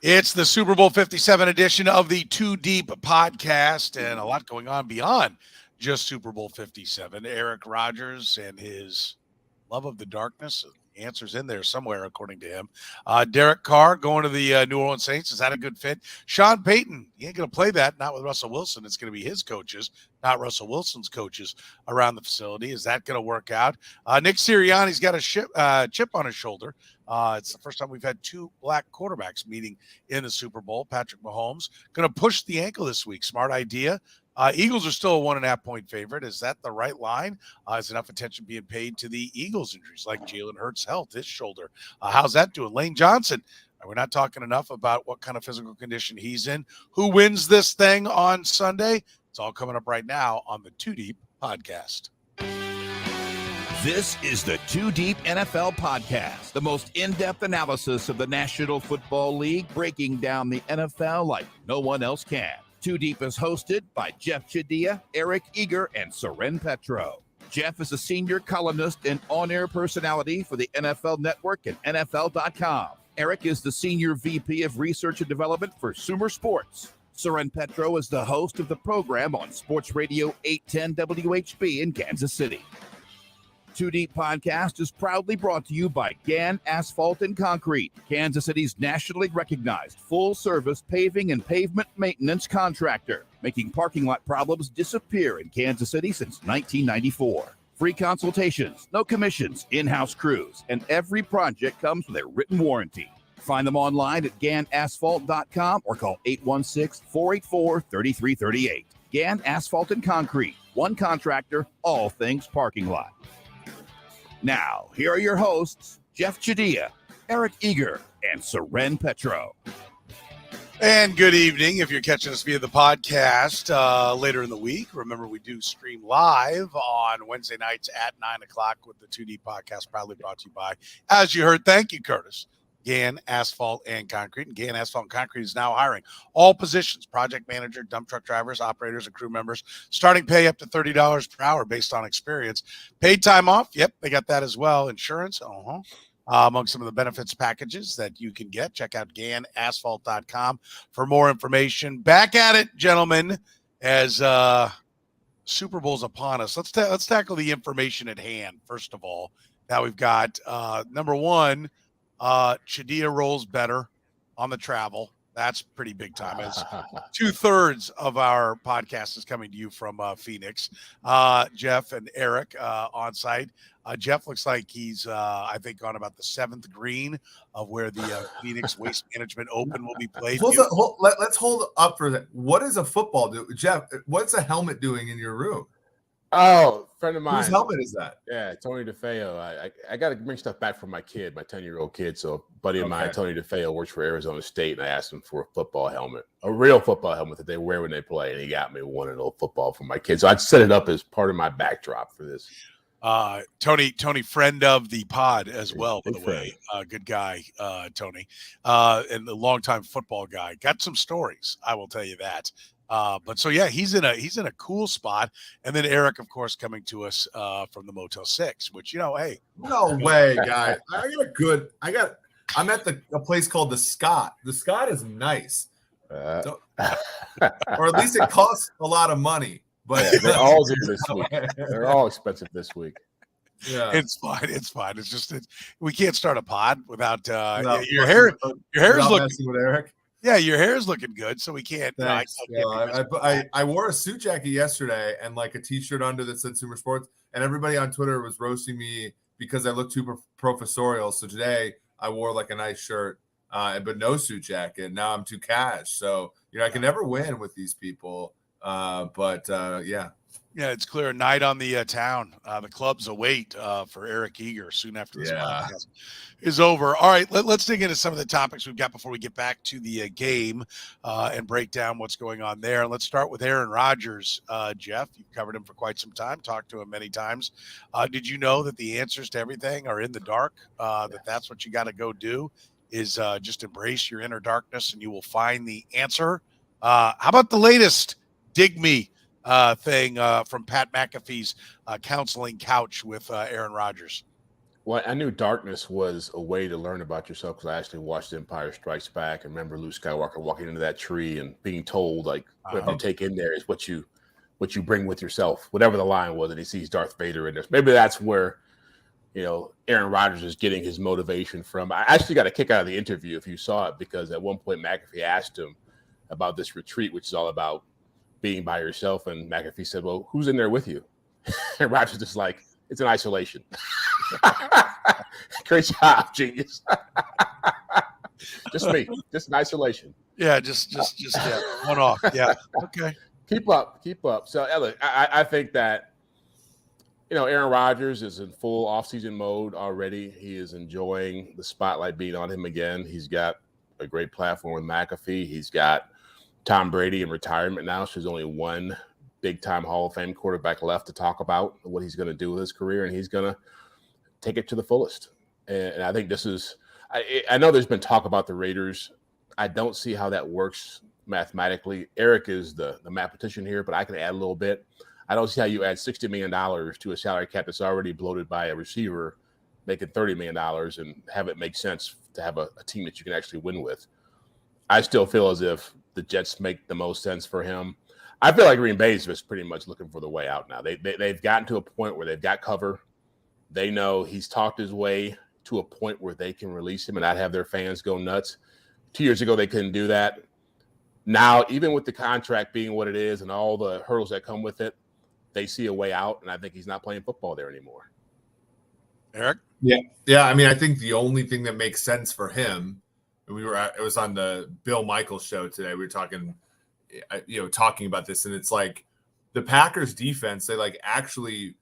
It's the Super Bowl 57 edition of the Too Deep podcast, and a lot going on beyond just Super Bowl 57. Aaron Rodgers and his love of the darkness. The answer's in there somewhere, according to him. Derek Carr going to the New Orleans Saints. Is that a good fit? Sean Payton, he ain't going to play that, not with Russell Wilson. It's going to be his coaches, not Russell Wilson's coaches around the facility. Is that going to work out? Nick Sirianni's got a chip on his shoulder. It's the first time we've had two black quarterbacks meeting in the Super Bowl. Patrick Mahomes going to push the ankle this week. Smart idea. Eagles are still a 1.5-point favorite. Is that the right line? Is enough attention being paid to the Eagles injuries like Jalen Hurts' health, his shoulder? How's that doing? Lane Johnson, we're not talking enough about what kind of physical condition he's in. Who wins this thing on Sunday? It's all coming up right now on the Too Deep podcast. This is the Too Deep NFL podcast, the most in-depth analysis of the National Football League, breaking down the NFL like no one else can. Too Deep is hosted by Jeff Chadiha, Eric Eager, and Soren Petro. Jeff is a senior columnist and on-air personality for the NFL Network and NFL.com. Eric is the senior VP of Research and Development for Sumer Sports. Soren Petro is the host of the program on Sports Radio 810 WHB in Kansas City. Too Deep podcast is proudly brought to you by Gann Asphalt and Concrete, Kansas City's nationally recognized full-service paving and pavement maintenance contractor, making parking lot problems disappear in Kansas City since 1994. Free consultations, no commissions, in-house crews, and every project comes with a written warranty. Find them online at GannAsphalt.com or call 816-484-3338. Gann Asphalt and Concrete, one contractor, all things parking lot. Now, here are your hosts, Jeff Chadiha, Eric Eager, and Soren Petro. And good evening. If you're catching us via the podcast later in the week, remember we do stream live on Wednesday nights at 9 o'clock with the 2D podcast, proudly brought to you by, as you heard, thank you, Curtis, Gann Asphalt and Concrete. And Gann Asphalt and Concrete is now hiring all positions, project manager, dump truck drivers, operators, and crew members, starting pay up to $30 per hour based on experience. Paid time off, yep, they got that as well. Insurance, among some of the benefits packages that you can get. Check out GannAsphalt.com for more information. Back at it, gentlemen, as Super Bowl's upon us. Let's tackle the information at hand, first of all. Now we've got, number one, Chadiha rolls better on the travel. That's pretty big time. As 2/3 of our podcast is coming to you from Phoenix. Jeff and Eric on site. Jeff looks like he's, I think, on about the 7th green of where the Phoenix Waste Management Open will be played. Let's hold up for that. What does a football do? Jeff, what's a helmet doing in your room? Oh, friend of mine. Whose helmet is that? Yeah, Tony DeFeo. I got to bring stuff back from my kid, my 10-year-old kid. So a buddy of mine, Tony DeFeo, works for Arizona State, and I asked him for a football helmet, a real football helmet that they wear when they play, and he got me one, an old football for my kid. So I'd set it up as part of my backdrop for this. Tony, friend of the pod as well, by the way. Good guy, Tony, and the longtime football guy. Got some stories, I will tell you that. But so yeah, he's in a cool spot. And then Eric, of course, coming to us from the Motel 6, which, hey. No way, guy. I'm at a place called the Scott. The Scott is nice. Or at least it costs a lot of money. But they all do this week. They're all expensive this week. Yeah, it's fine. It's just we can't start a pod without your hair. Your hair is looking with Eric. Yeah, your hair is looking good, so we can't. I wore a suit jacket yesterday and like a T-shirt under that said Sumer Sports, and everybody on Twitter was roasting me because I looked too professorial. So today I wore like a nice shirt, but no suit jacket. Now I'm too cash, so I can never win with these people. Yeah, it's clear. Night on the town. The club's await for Eric Eager soon after this podcast is over. All right, let's dig into some of the topics we've got before we get back to the game and break down what's going on there. Let's start with Aaron Rodgers. Jeff, you've covered him for quite some time, talked to him many times. Did you know that the answers to everything are in the dark, that's what you got to go do is just embrace your inner darkness and you will find the answer? How about the latest Dig Me thing from Pat McAfee's counseling couch with Aaron Rodgers? Well, I knew darkness was a way to learn about yourself because I actually watched Empire Strikes Back and remember Luke Skywalker walking into that tree and being told, like, whatever you take in there is what you bring with yourself, whatever the line was, and he sees Darth Vader in there. Maybe that's where, Aaron Rodgers is getting his motivation from. I actually got a kick out of the interview if you saw it, because at one point McAfee asked him about this retreat, which is all about being by yourself. And McAfee said, well, who's in there with you? And Rodgers is like, it's an isolation. Great job, genius. Just me, just an isolation. Yeah, just one off. Yeah. Okay. Keep up. So, look, I think that, Aaron Rodgers is in full offseason mode already. He is enjoying the spotlight being on him again. He's got a great platform with McAfee. He's got Tom Brady in retirement now. So there's only one big-time Hall of Fame quarterback left to talk about what he's going to do with his career, and he's going to take it to the fullest. And I think this is – I know there's been talk about the Raiders. I don't see how that works mathematically. Eric is the mathematician here, but I can add a little bit. I don't see how you add $60 million to a salary cap that's already bloated by a receiver making $30 million and have it make sense to have a team that you can actually win with. I still feel as if the Jets make the most sense for him. I feel like Green Bay is just pretty much looking for the way out now. They've gotten to a point where they've got cover. They know he's talked his way to a point where they can release him and not have their fans go nuts. 2 years ago, they couldn't do that. Now, even with the contract being what it is and all the hurdles that come with it, they see a way out, and I think he's not playing football there anymore. Eric? Yeah. I mean, I think the only thing that makes sense for him, it was on the Bill Michaels show today. We were talking about this, and it's like the Packers defense, they like actually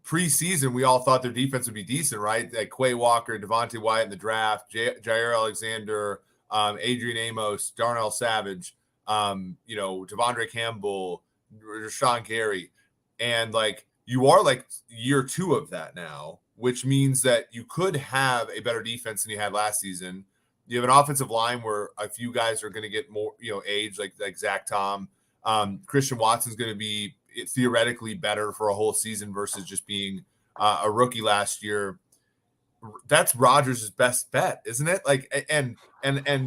preseason, we all thought their defense would be decent, right? Like Quay Walker, Devontae Wyatt in the draft, Jair Alexander, Adrian Amos, Darnell Savage, Devondre Campbell, Rashawn Gary. And like you are like year 2 of that now, which means that you could have a better defense than you had last season. You have an offensive line where a few guys are going to get more, age, like Zach Tom. Christian Watson's going to be theoretically better for a whole season versus just being a rookie last year. That's Rodgers' best bet, isn't it? Like, and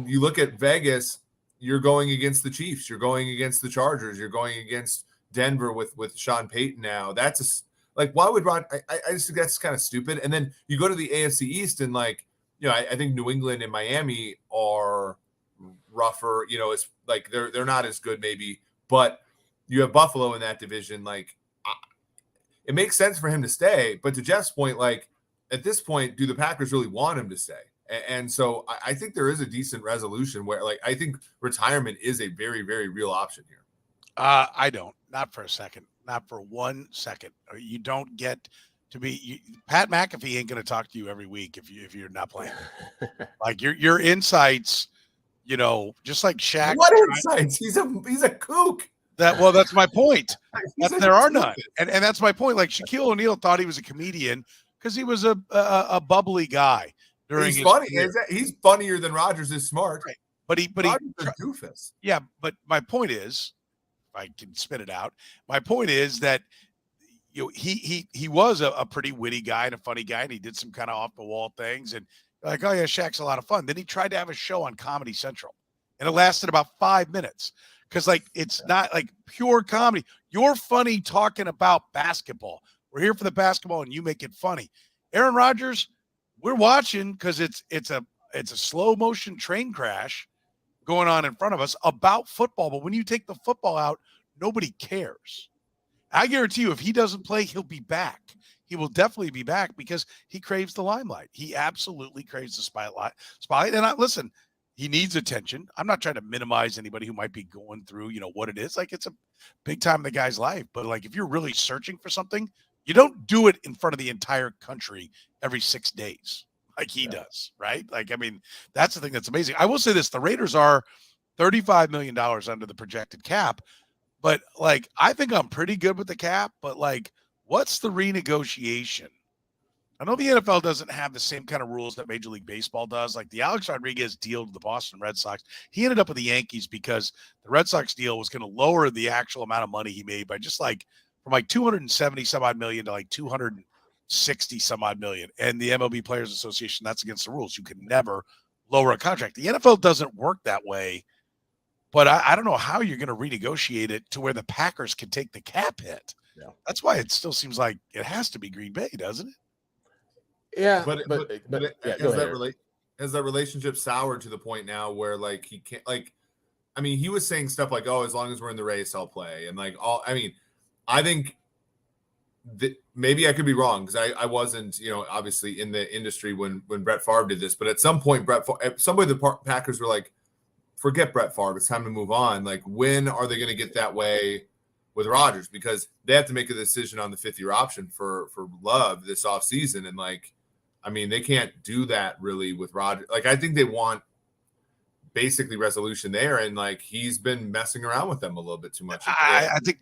you look at Vegas, you're going against the Chiefs, you're going against the Chargers, you're going against Denver with Sean Payton now. That's why would I just think that's kind of stupid. And then you go to the AFC East and like, I think New England and Miami are rougher. It's like they're not as good maybe, but you have Buffalo in that division. Like, it makes sense for him to stay. But to Jeff's point, like at this point, do the Packers really want him to stay? And so I think there is a decent resolution where, like, I think retirement is a very, very real option here. I don't. Not for a second. Not for 1 second. You don't get to be Pat McAfee ain't going to talk to you every week if you're not playing. Like your insights, just like Shaq. What insights? He's a kook. That's my point. There are none, and that's my point. Like Shaquille O'Neal thought he was a comedian because he was a bubbly guy during. He's funny. He's funnier than Rodgers is smart. Right. But he Rodgers is a doofus. Yeah, but my point is, if I can spit it out, my point is that he was a pretty witty guy and a funny guy, and he did some kind of off the wall things, and like, oh yeah, Shaq's a lot of fun. Then he tried to have a show on Comedy Central, and it lasted about 5 minutes because like it's not like pure comedy. You're funny talking about basketball. We're here for the basketball, and you make it funny. Aaron Rodgers, we're watching because it's a slow motion train crash going on in front of us about football. But when you take the football out, nobody cares. I guarantee you, if he doesn't play, he'll be back. He will definitely be back because he craves the limelight. He absolutely craves the spotlight. And listen, he needs attention. I'm not trying to minimize anybody who might be going through, what it is. Like, it's a big time in the guy's life. But like, if you're really searching for something, you don't do it in front of the entire country every 6 days like he does, right? Like, I mean, that's the thing that's amazing. I will say this, the Raiders are $35 million under the projected cap, but like, I think I'm pretty good with the cap, but like, what's the renegotiation? I know the NFL doesn't have the same kind of rules that Major League Baseball does. Like the Alex Rodriguez deal to the Boston Red Sox, he ended up with the Yankees because the Red Sox deal was going to lower the actual amount of money he made by just like from like 270 some odd million to like 200 60 some odd million. And the MLB Players Association, that's against the rules. You can never lower a contract. The NFL doesn't work that way, but I don't know how you're going to renegotiate it to where the Packers can take the cap hit. Yeah. That's why it still seems like it has to be Green Bay, doesn't it? Yeah, but has that relationship soured to the point now where like he can't, like, I mean, he was saying stuff like, "Oh, as long as we're in the race, I'll play," and like all. I mean, I think that maybe I could be wrong because I wasn't, obviously in the industry when Brett Favre did this, but at some point, the Packers were like, "Forget Brett Favre, it's time to move on." Like, when are they going to get that way with Rodgers? Because they have to make a decision on the 5th-year option for Love this offseason, and like, I mean, they can't do that really with Rodgers. Like, I think they want basically resolution there, and like he's been messing around with them a little bit too much. I think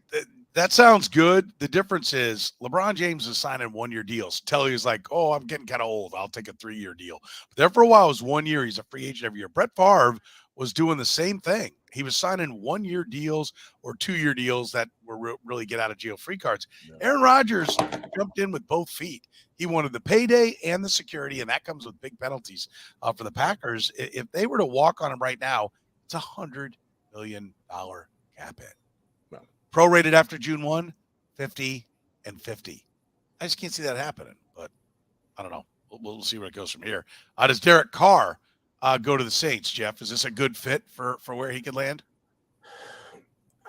that sounds good. The difference is LeBron James is signing 1-year deals. Telly is like, "Oh, I'm getting kind of old. I'll take a 3-year deal." But there for a while it was 1 year. He's a free agent every year. Brett Favre was doing the same thing. He was signing 1-year deals or 2-year deals that were really get out of jail free cards. Yeah. Aaron Rodgers jumped in with both feet. He wanted the payday and the security, and that comes with big penalties for the Packers. If they were to walk on him right now, it's $100 million cap hit. Wow. Prorated after June 1, 50 and 50. I just can't see that happening, but I don't know. We'll see where it goes from here. Does Derek Carr go to the Saints, Jeff? Is this a good fit for where he could land?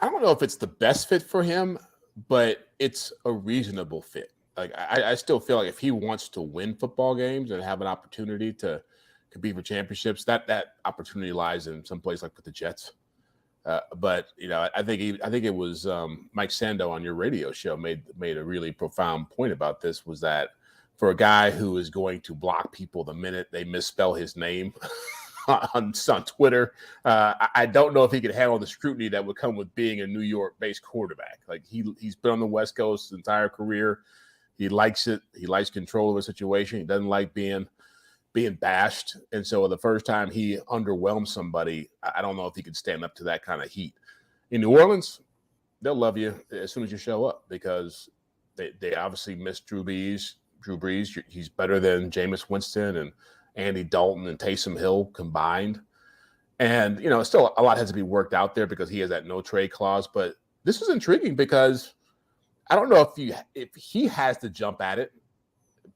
I don't know if it's the best fit for him, but it's a reasonable fit. Like, I still feel like if he wants to win football games and have an opportunity to compete for championships, that opportunity lies in some place like with the Jets. But I think it was Mike Sando on your radio show made a really profound point about this, was that for a guy who is going to block people the minute they misspell his name on Twitter, I don't know if he could handle the scrutiny that would come with being a New York-based quarterback. Like, he's been on the West Coast his entire career. He likes it. He likes control of a situation. He doesn't like being bashed. And so the first time he underwhelmed somebody, I don't know if he could stand up to that kind of heat. In New Orleans, they'll love you as soon as you show up because they obviously miss Drew Brees. He's better than Jameis Winston and Andy Dalton and Taysom Hill combined. And, still a lot has to be worked out there because he has that no trade clause. But this is intriguing because I don't know if he has to jump at it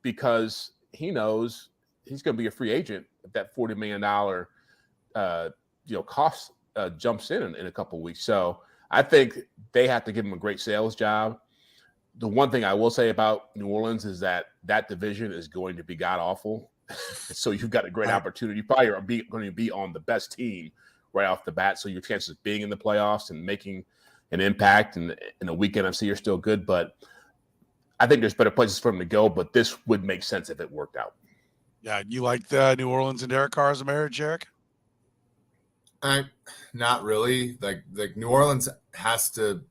because he knows he's going to be a free agent if that $40 million cost jumps in a couple of weeks. So I think they have to give him a great sales job. The one thing I will say about New Orleans is that division is going to be god awful. So you've got a great opportunity. You probably are going to be on the best team right off the bat. So your chances of being in the playoffs and making an impact in a week NFC are still good. But I think there's better places for him to go. But this would make sense if it worked out. Yeah, you like New Orleans and Derek Carr as a marriage, Eric? Not really. Like New Orleans has to.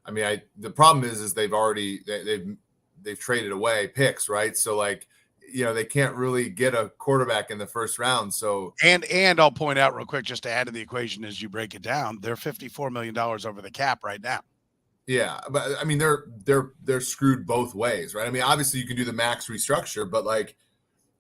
I mean, the problem is they've already they've traded away picks, right? So like, they can't really get a quarterback in the first round. So and I'll point out real quick, just to add to the equation as you break it down, they're $54 million over the cap right now. Yeah, but I mean they're screwed both ways, right? I mean, obviously you can do the max restructure, but like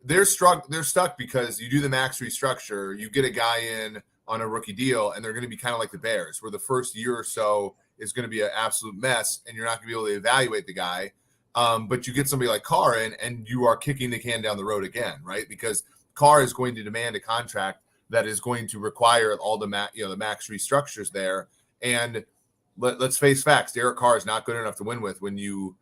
they're stuck because you do the max restructure, you get a guy in on a rookie deal, and they're going to be kind of like the Bears, where the first year or so is going to be an absolute mess, and you're not going to be able to evaluate the guy. But you get somebody like Carr in, and you are kicking the can down the road again, right? Because Carr is going to demand a contract that is going to require all the max restructures there. And let's face facts: Derek Carr is not good enough to win with when you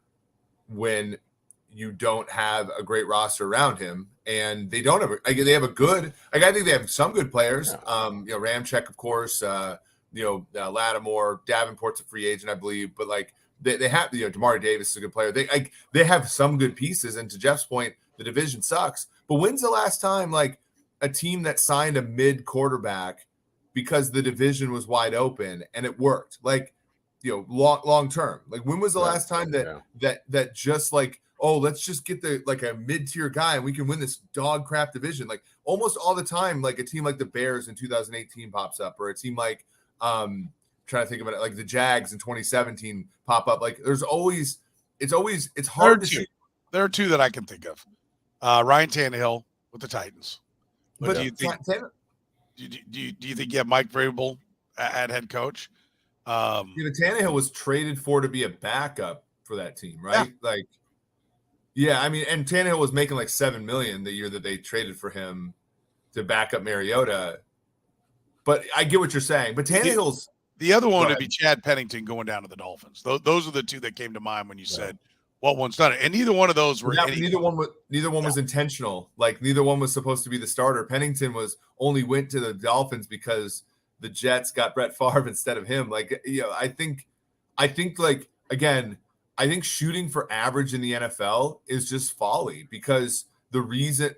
don't have a great roster around him, and they don't have. They have a good. I think they have some good players. Ramczyk, of course. Lattimore, Davenport's a free agent, I believe, but like they have, Damari Davis is a good player. They have some good pieces, and to Jeff's point, the division sucks. But when's the last time like a team that signed a mid quarterback because the division was wide open and it worked? Like, long term. Like, when was the last time that just like, oh, let's just get a mid-tier guy and we can win this dog crap division? Like, almost all the time, like a team like the Bears in 2018 pops up, or a team like trying to think about it, like the Jags in 2017 pop up. Like, it's hard to see. There are two that I can think of. Ryan Tannehill with the Titans. But do you think do you think you have Mike Vrabel at head coach? Tannehill was traded for to be a backup for that team, right? Yeah. I mean, and Tannehill was making like $7 million the year that they traded for him to back up Mariota. But I get what you're saying. But Tannehill's the other one would be Chad Pennington going down to the Dolphins. Those are the two that came to mind when you said what one's done it, and neither one of those were. Neither one was intentional. Like neither one was supposed to be the starter. Pennington only went to the Dolphins because the Jets got Brett Favre instead of him. Like I think like again, I think shooting for average in the NFL is just folly because the reason,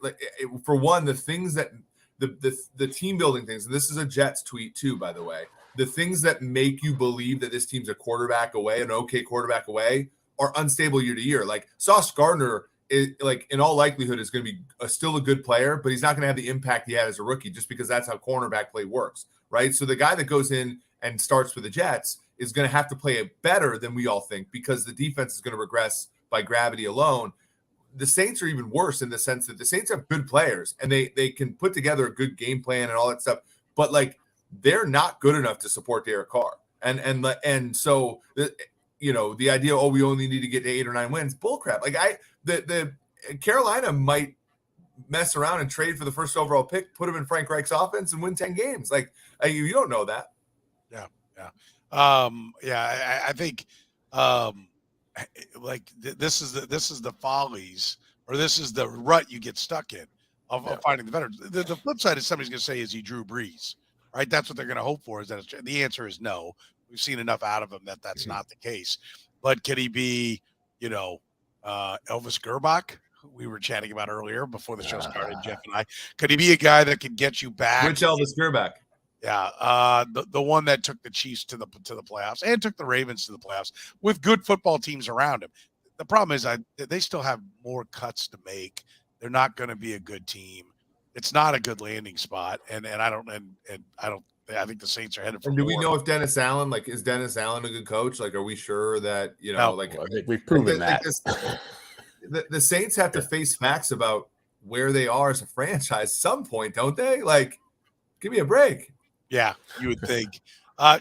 for one, the things that the team building things, and this is a Jets tweet too, by the way. The things that make you believe that this team's a quarterback away, an okay quarterback away, are unstable year to year. Like Sauce Gardner is in all likelihood is going to be still a good player, but he's not going to have the impact he had as a rookie just because that's how cornerback play works, right? So the guy that goes in and starts for the Jets is going to have to play it better than we all think because the defense is going to regress by gravity alone. The Saints are even worse in the sense that the Saints have good players and they can put together a good game plan and all that stuff, but they're not good enough to support Derek Carr. And so the idea, we only need to get to 8 or 9 wins, bullcrap. The Carolina might mess around and trade for the first overall pick, put him in Frank Reich's offense and win 10 games. You don't know that. Yeah. I think this is the follies, or this is the rut you get stuck in of finding the better. The flip side is somebody's going to say, is he Drew Brees? Right? That's what they're going to hope for. The answer is no. We've seen enough out of him that's not the case. But could he be, Elvis Gerbach, who we were chatting about earlier before the show started, Jeff and I? Could he be a guy that could get you back? Which Elvis Gerbach? Yeah, the one that took the Chiefs to the playoffs and took the Ravens to the playoffs with good football teams around him. The problem is they still have more cuts to make. They're not going to be a good team. It's not a good landing spot, and I think the Saints are headed for. And do we know if Dennis Allen, is Dennis Allen a good coach? Are we sure that I think we've proven that. The Saints have to face facts about where they are as a franchise at some point, don't they? Give me a break. Yeah, you would think.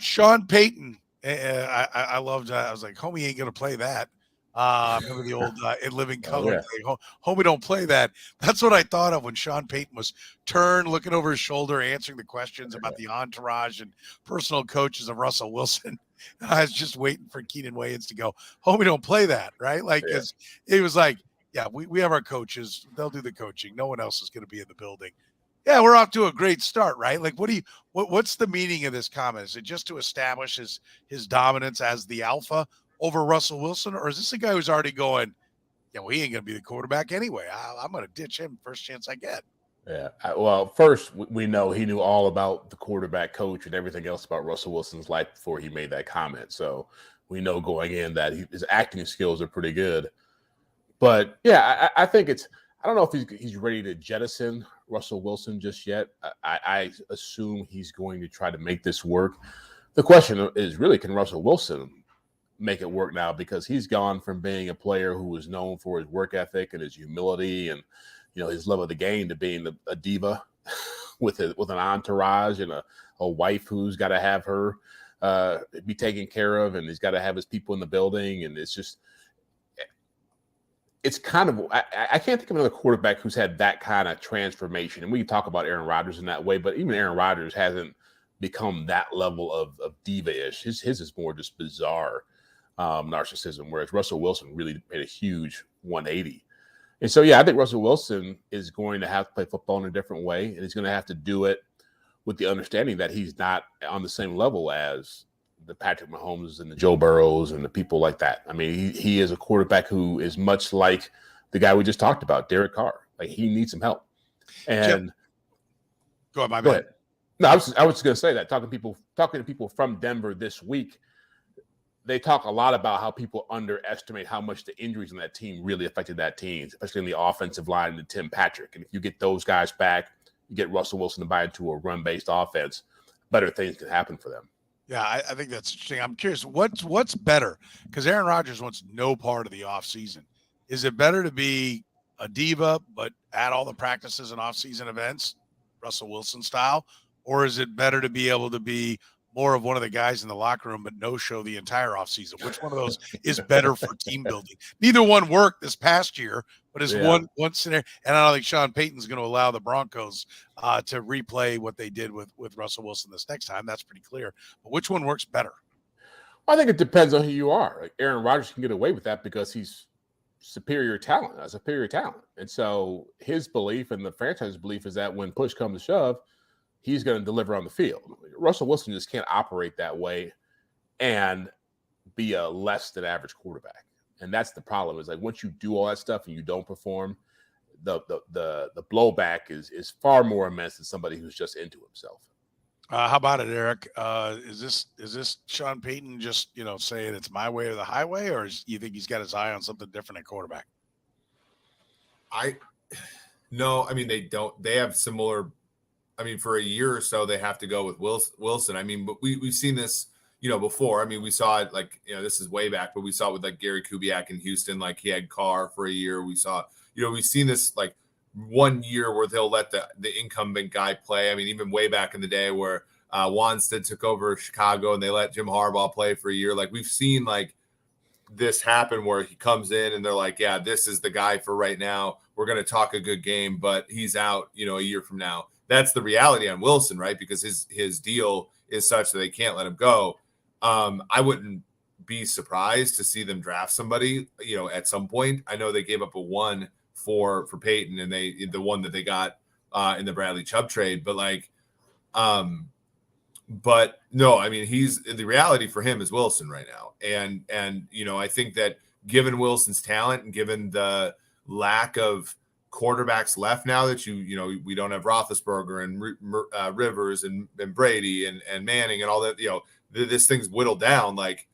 Sean Payton, I loved. I was like, Homey ain't gonna play that. Remember the old In Living Color thing? Homey don't play that. That's what I thought of when Sean Payton was looking over his shoulder, answering the questions about the entourage and personal coaches of Russell Wilson. I was just waiting for Keenan Wayans to go, Homey don't play that, right? It was like, yeah, we have our coaches. They'll do the coaching. No one else is going to be in the building. Yeah, we're off to a great start, right? What's the meaning of this comment? Is it just to establish his dominance as the alpha over Russell Wilson, or is this a guy who's already going, he ain't going to be the quarterback anyway. I'm going to ditch him first chance I get. Yeah. Well, first, we know he knew all about the quarterback coach and everything else about Russell Wilson's life before he made that comment. So we know going in that his acting skills are pretty good. But, yeah, I think I don't know if he's ready to jettison Russell Wilson just yet. I assume he's going to try to make this work. The question is really, can Russell Wilson make it work now? Because he's gone from being a player who was known for his work ethic and his humility and his love of the game to being a diva with an entourage and a wife who's got to have her be taken care of, and he's got to have his people in the building, and it's kind of I can't think of another quarterback who's had that kind of transformation. And we can talk about Aaron Rodgers in that way, but even Aaron Rodgers hasn't become that level of diva-ish. His is more just bizarre narcissism, whereas Russell Wilson really made a huge 180. And so, yeah, I think Russell Wilson is going to have to play football in a different way, and he's going to have to do it with the understanding that he's not on the same level as the Patrick Mahomes and the Joe Burrows and the people like that. I mean, he is a quarterback who is much like the guy we just talked about, Derek Carr. He needs some help. And go ahead, go ahead. No, I was just going to say that talking to people from Denver this week, they talk a lot about how people underestimate how much the injuries on that team really affected that team, especially in the offensive line and Tim Patrick. And if you get those guys back, you get Russell Wilson to buy into a run-based offense, better things can happen for them. Yeah, I think that's interesting. I'm curious, what's better? Because Aaron Rodgers wants no part of the offseason. Is it better to be a diva but at all the practices and off-season events, Russell Wilson style, or is it better to be able to be more of one of the guys in the locker room but no show the entire offseason? Which one of those is better for team building? Neither one worked this past year, but is one scenario. And I don't think Sean Payton's going to allow the Broncos to replay what they did with Russell Wilson this next time. That's pretty clear. But which one works better? I think it depends on who you are. Like Aaron Rodgers can get away with that because he's superior talent. And so his belief and the franchise's belief is that when push comes to shove, he's going to deliver on the field. Russell Wilson just can't operate that way and be a less than average quarterback. And that's the problem, is like once you do all that stuff and you don't perform, the blowback is far more immense than somebody who's just into himself. How about it, Eric? Is this Sean Payton just, saying it's my way or the highway, or you think he's got his eye on something different at quarterback? No, I mean, they have similar. I mean, for a year or so, they have to go with Wilson. I mean, but we've seen this, before. I mean, we saw it this is way back, but we saw it with like Gary Kubiak in Houston. Like he had Carr for a year. We saw, we've seen this like 1 year where they'll let the incumbent guy play. I mean, even way back in the day where Wanstead took over Chicago and they let Jim Harbaugh play for a year. Like we've seen like this happen where he comes in and they're like, yeah, this is the guy for right now. We're going to talk a good game, but he's out, a year from now. That's the reality on Wilson, right? Because his deal is such that they can't let him go. I wouldn't be surprised to see them draft somebody, at some point. I know they gave up a 1 for Peyton, and the one that they got in the Bradley Chubb trade, but but no, I mean, the reality for him is Wilson right now. And I think that given Wilson's talent and given the lack of quarterbacks left now that we don't have Roethlisberger and Rivers and Brady and Manning and all that, this thing's whittled down. Like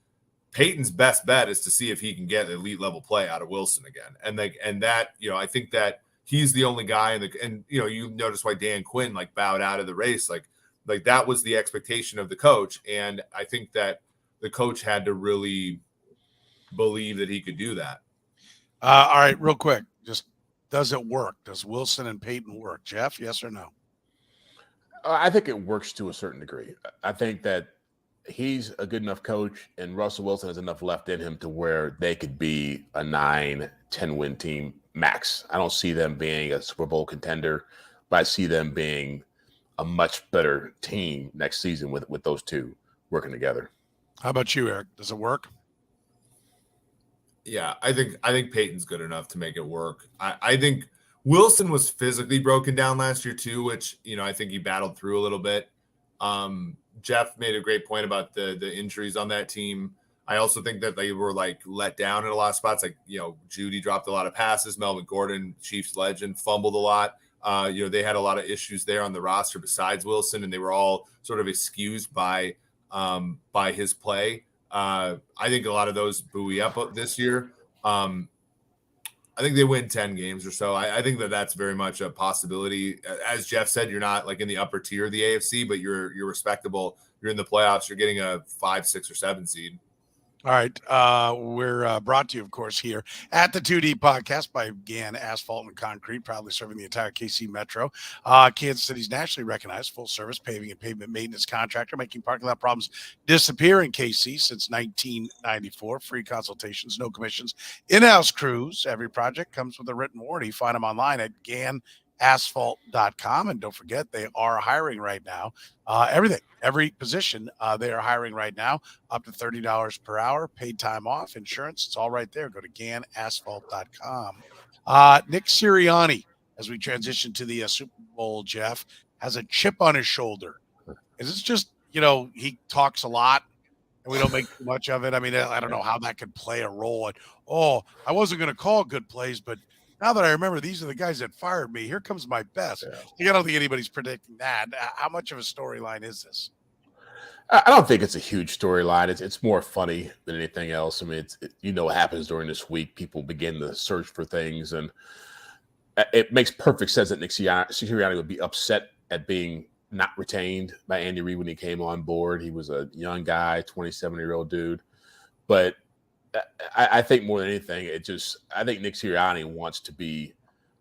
Peyton's best bet is to see if he can get elite level play out of Wilson again. And that, I think that he's the only guy you notice why Dan Quinn like bowed out of the race. Like that was the expectation of the coach. And I think that the coach had to really believe that he could do that. All right, real quick, just does it work? Does Wilson and Peyton work? Jeff, yes or no? I think it works to a certain degree. I think that he's a good enough coach and Russell Wilson has enough left in him to where they could be a 9-10 win team max. I don't see them being a Super Bowl contender, but I see them being a much better team next season with those two working together. How about you, Eric? Does it work? Yeah, I think Peyton's good enough to make it work. I think Wilson was physically broken down last year too, which, I think he battled through a little bit. Jeff made a great point about the injuries on that team. I also think that they were like let down in a lot of spots. Like, Judy dropped a lot of passes. Melvin Gordon, Chiefs legend, fumbled a lot. They had a lot of issues there on the roster besides Wilson, and they were all sort of excused by his play. I think a lot of those buoy up this year. I think they win 10 games or so. I think that's very much a possibility. As Jeff said, you're not like in the upper tier of the AFC, but you're respectable. You're in the playoffs. You're getting a 5, 6, or 7 seed. All right. We're brought to you, of course, here at the 2D podcast by GAN Asphalt and Concrete, proudly serving the entire KC Metro. Kansas City's nationally recognized full-service paving and pavement maintenance contractor, making parking lot problems disappear in KC since 1994. Free consultations, no commissions, in-house crews. Every project comes with a written warranty. Find them online at GANasphalt.com. And don't forget, they are hiring right now. Every position, they are hiring right now, up to $30 per hour, paid time off, insurance. It's all right there. Go to GANasphalt.com. Nick Sirianni, as we transition to the Super Bowl, Jeff, has a chip on his shoulder. Is this just, he talks a lot and we don't make too much of it? I mean, I don't know how that could play a role. I wasn't going to call good plays, but now that I remember, these are the guys that fired me. Here comes my best. Yeah. I don't think anybody's predicting that. How much of a storyline is this? I don't think it's a huge storyline. It's more funny than anything else. I mean, what happens during this week. People begin to search for things, and it makes perfect sense that Nick Sirianni would be upset at being not retained by Andy Reid when he came on board. He was a young guy, 27-year-old dude. But I think more than anything, I think Nick Sirianni wants to be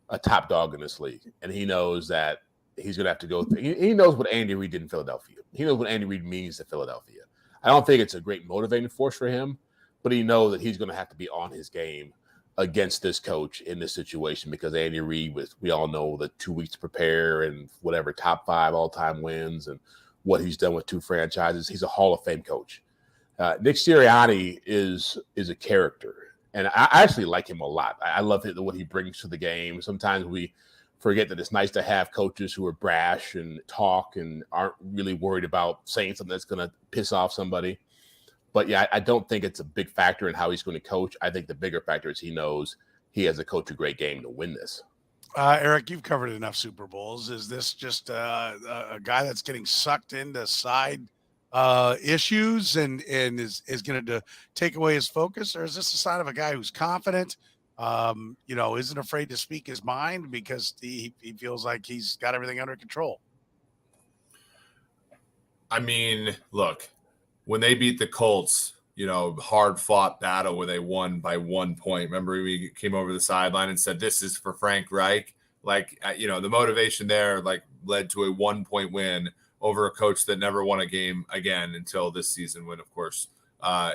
a top dog in this league, and he knows that he's going to have to go. He knows what Andy Reid did in Philadelphia. He knows what Andy Reid means to Philadelphia. I don't think it's a great motivating force for him, but he knows that he's going to have to be on his game against this coach in this situation because Andy Reid we all know the 2 weeks to prepare and whatever top 5 all-time wins and what he's done with 2 franchises. He's a Hall of Fame coach. Nick Sirianni is a character, and I actually like him a lot. I love what he brings to the game. Sometimes we forget that it's nice to have coaches who are brash and talk and aren't really worried about saying something that's going to piss off somebody. But yeah, I don't think it's a big factor in how he's going to coach. I think the bigger factor is he knows he has to coach a great game to win this. Eric, you've covered enough Super Bowls. Is this just a guy that's getting sucked into side issues and is going to take away his focus, or is this a sign of a guy who's confident, isn't afraid to speak his mind because he feels like he's got everything under control? I mean, look, when they beat the Colts, hard fought battle where they won by 1 point. Remember, we came over the sideline and said, this is for Frank Reich. The motivation there led to a 1 point win over a coach that never won a game again until this season, when, of course,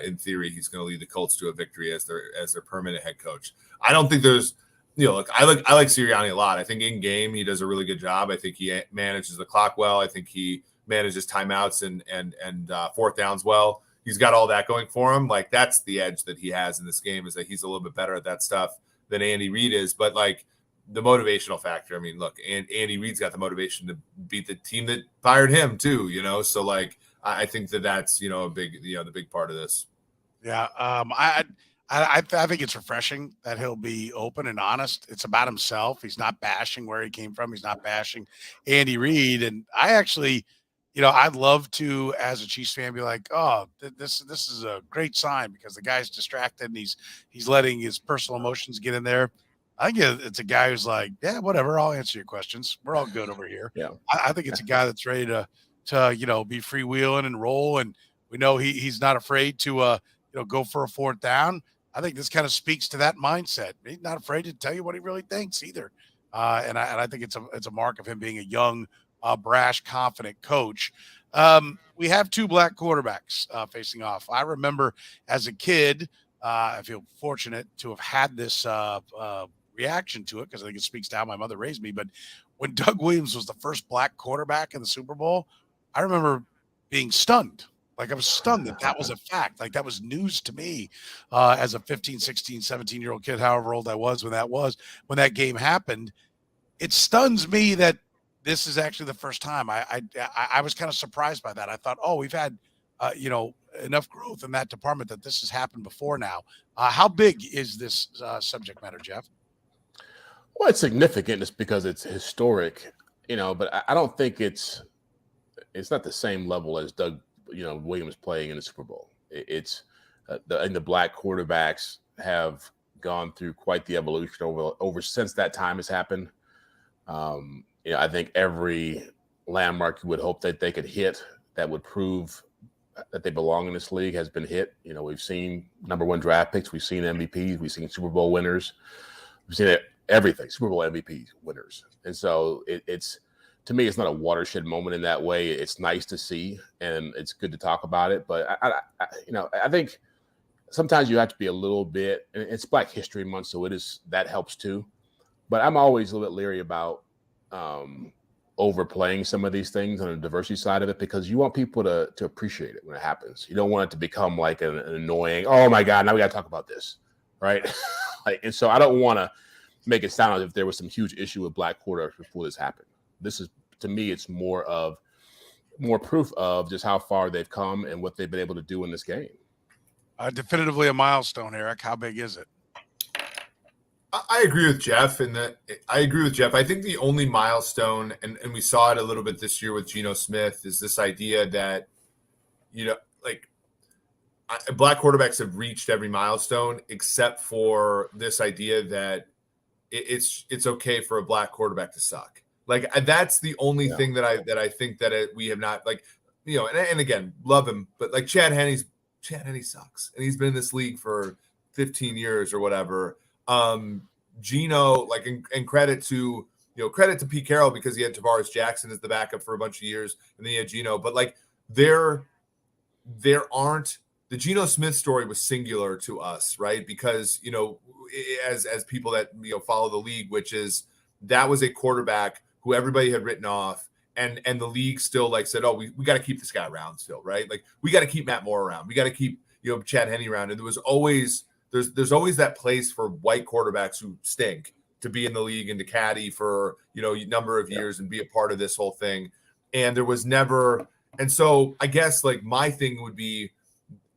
in theory, he's going to lead the Colts to a victory as their permanent head coach. I don't think there's, I like Sirianni a lot. I think in game he does a really good job. I think he manages the clock well. I think he manages timeouts and fourth downs well. He's got all that going for him. That's the edge that he has in this game, is that he's a little bit better at that stuff than Andy Reid is. But the motivational factor, I mean, look, Andy Reid's got the motivation to beat the team that fired him too, So I think that's, a big, the big part of this. Yeah. I think it's refreshing that he'll be open and honest. It's about himself. He's not bashing where he came from. He's not bashing Andy Reid. And I actually, I'd love to, as a Chiefs fan, be like, oh, this is a great sign because the guy's distracted and he's letting his personal emotions get in there. I think it's a guy who's like, yeah, whatever. I'll answer your questions. We're all good over here. Yeah. I think it's a guy that's ready to be freewheeling and roll. And we know he's not afraid to, go for a fourth down. I think this kind of speaks to that mindset. He's not afraid to tell you what he really thinks either. And I think it's a mark of him being a young, brash, confident coach. We have 2 black quarterbacks facing off. I remember as a kid, I feel fortunate to have had this reaction to it because I think it speaks to how my mother raised me. But when Doug Williams was the first black quarterback in the Super Bowl, I remember being stunned. I was stunned that was a fact. That was news to me as a 15, 16, 17-year-old kid, however old I was when that game happened. It stuns me that this is actually the first time. I was kind of surprised by that. I thought, we've had, enough growth in that department that this has happened before now. How big is this subject matter, Jeff? Well, it's significant just because it's historic, but I don't think it's not the same level as Doug, Williams playing in the Super Bowl. It's the black quarterbacks have gone through quite the evolution over since that time has happened. I think every landmark you would hope that they could hit that would prove that they belong in this league has been hit. We've seen number 1 draft picks, we've seen MVPs, we've seen Super Bowl winners, we've seen everything, Super Bowl MVP winners. And so it's, to me, it's not a watershed moment in that way. It's nice to see, and it's good to talk about it. But I think sometimes you have to be a little bit, and it's Black History Month, so that helps too. But I'm always a little bit leery about overplaying some of these things on the diversity side of it, because you want people to appreciate it when it happens. You don't want it to become like an annoying, oh my God, now we got to talk about this, right? And so I don't want to make it sound as if there was some huge issue with black quarterbacks before this happened. This is, to me, it's more proof of just how far they've come and what they've been able to do in this game. Definitively a milestone, Eric. How big is it? I agree with Jeff I think the only milestone, and we saw it a little bit this year with Geno Smith, is this idea that, black quarterbacks have reached every milestone except for this idea that it's okay for a black quarterback to suck. That's the only thing that I think that we have not, and again, love him, but Chad Henne sucks, and he's been in this league for 15 years or whatever. Geno, like, and credit to Pete Carroll because he had Tavares Jackson as the backup for a bunch of years, and then he had Geno. But like there aren't, the Geno Smith story was singular to us, right? Because as people that follow the league, which is that was a quarterback who everybody had written off, and the league still like said, oh, we got to keep this guy around still, right? Like we got to keep Matt Moore around, we got to keep Chad Henne around, and there was always there's always that place for white quarterbacks who stink to be in the league and to caddy for a number of years and be a part of this whole thing. And there was never, and so I guess like my thing would be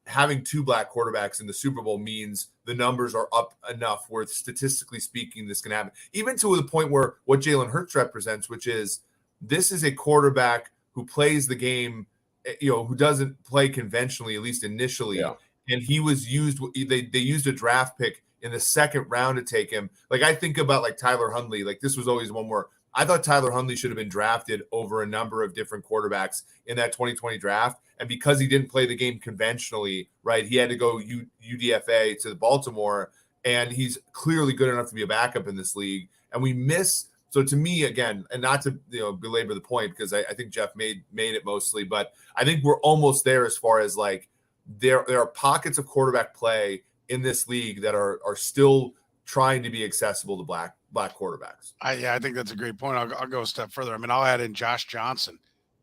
having two black quarterbacks in the Super Bowl means the numbers are up enough where statistically speaking this can happen, even to the point where what Jalen Hurts represents, which is this is a quarterback who plays the game, who doesn't play conventionally, at least initially. Yeah. And he was used, they used a draft pick in the second round to take him. Like I think about like Tyler Huntley, like this was always one where I thought Tyler Huntley should have been drafted over a number of different quarterbacks in that 2020 draft. And because he didn't play the game conventionally, right, he had to go UDFA to Baltimore, and he's clearly good enough to be a backup in this league. And we miss, so to me, again, and not to belabor the point because I think Jeff made it mostly, but I think we're almost there as far as like there are pockets of quarterback play in this league that are still trying to be accessible to black quarterbacks. I think that's a great point. I'll go a step further. I mean, I'll add in Josh Johnson,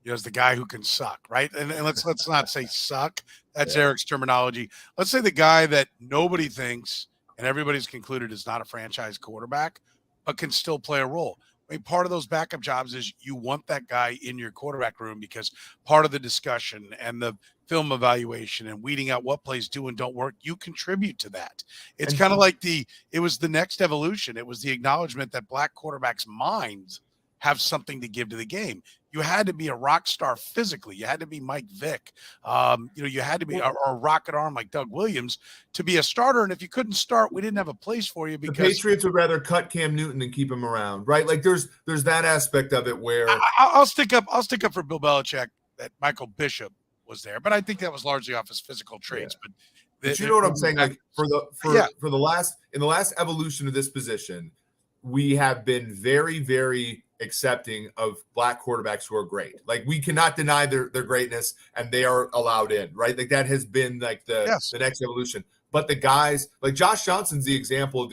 as the guy who can suck, right? And let's not say suck. That's Eric's terminology. Let's say the guy that nobody thinks and everybody's concluded is not a franchise quarterback, but can still play a role. I mean, part of those backup jobs is you want that guy in your quarterback room because part of the discussion and the film evaluation and weeding out what plays do and don't work, you contribute to that. It's kind of like it was the next evolution. It was the acknowledgement that black quarterbacks' minds have something to give to the game. You had to be a rock star physically. You had to be Mike Vick. You had to be a rocket arm like Doug Williams to be a starter. And if you couldn't start, we didn't have a place for you because the Patriots would rather cut Cam Newton than keep him around, right? Like there's that aspect of it where I'll stick up for Bill Belichick that Michael Bishop was there, but I think that was largely off his physical traits. Yeah. But you know what I'm saying? Like for the last evolution of this position, we have been very, very accepting of black quarterbacks who are great. Like we cannot deny their greatness, and they are allowed in, right? Like that has been like the next evolution. But the guys like Josh Johnson's the example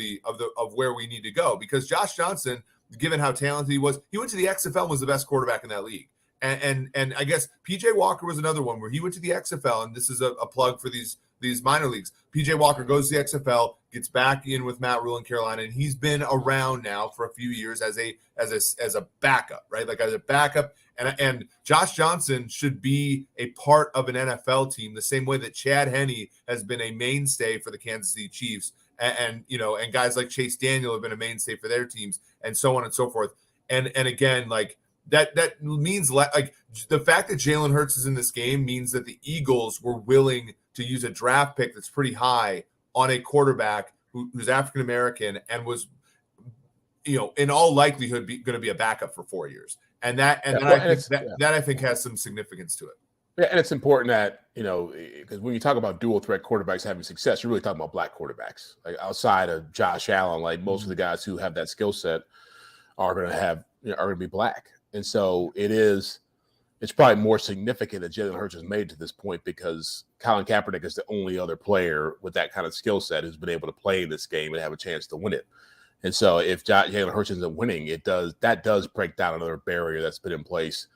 of where we need to go, because Josh Johnson, given how talented he went to the XFL and was the best quarterback in that league. And I guess PJ Walker was another one where he went to the XFL, and this is a plug for these minor leagues. PJ Walker goes to the XFL, gets back in with Matt Rule in Carolina, and he's been around now for a few years as a backup, right? Like as a backup. And Josh Johnson should be a part of an NFL team the same way that Chad Henne has been a mainstay for the Kansas City Chiefs, and guys like Chase Daniel have been a mainstay for their teams, and so on and so forth. And again, like that means like the fact that Jalen Hurts is in this game means that the Eagles were willing to use a draft pick that's pretty high on a quarterback who's African American and was, in all likelihood going to be a backup for 4 years. And I think has some significance to it. Yeah, and it's important that, because when you talk about dual threat quarterbacks having success, you're really talking about black quarterbacks. Like outside of Josh Allen, like most of the guys who have that skill set are going to be black. And so it's probably more significant that Jalen Hurts has made to this point because Colin Kaepernick is the only other player with that kind of skill set who's been able to play in this game and have a chance to win it. And so if Jalen Hurts isn't winning, that does break down another barrier that's been in place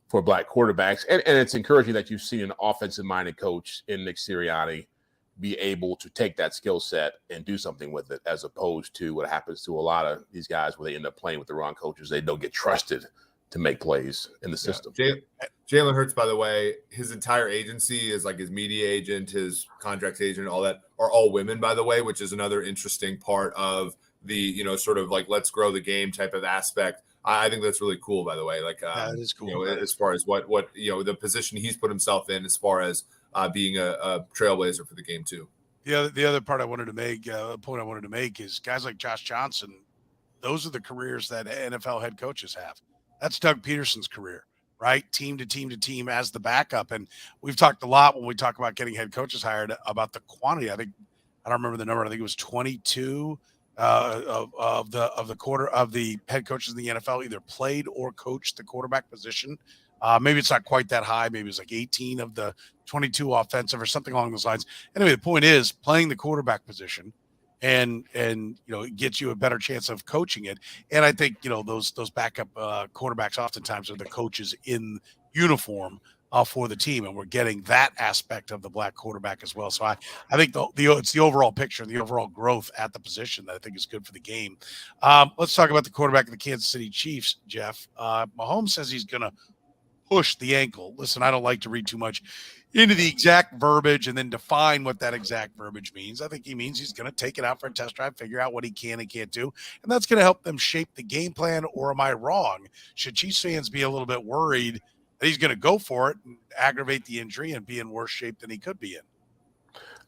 for black quarterbacks. And it's encouraging that you've seen an offensive-minded coach in Nick Sirianni be able to take that skill set and do something with it, as opposed to what happens to a lot of these guys where they end up playing with the wrong coaches. They don't get trusted to make plays in the system. Jalen Hurts, by the way, his entire agency is like his media agent, his contract agent, all that are all women, by the way, which is another interesting part of the, sort of like, let's grow the game type of aspect. I think that's really cool, by the way. Like, that is cool. As far as what the position he's put himself in, as far as being a trailblazer for the game too. The other part I wanted to make, point I wanted to make is guys like Josh Johnson. Those are the careers that NFL head coaches have. That's Doug Peterson's career, right? Team to team to team as the backup. And we've talked a lot when we talk about getting head coaches hired about the quantity. I think I don't remember the number. I think it was 22 of the head coaches in the NFL either played or coached the quarterback position. Maybe it's not quite that high. Maybe it's like 18 of the 22 offensive or something along those lines. Anyway, the point is playing the quarterback position and it gets you a better chance of coaching it. And I think, those backup quarterbacks oftentimes are the coaches in uniform for the team, and we're getting that aspect of the black quarterback as well. So I think it's the overall picture, the overall growth at the position that I think is good for the game. Let's talk about the quarterback of the Kansas City Chiefs, Jeff. Mahomes says he's going to push the ankle. Listen, I don't like to read too much into the exact verbiage and then define what that exact verbiage means. I think he means he's going to take it out for a test drive, figure out what he can and can't do, and that's going to help them shape the game plan. Or am I wrong? Should Chiefs fans be a little bit worried that he's going to go for it and aggravate the injury and be in worse shape than he could be in?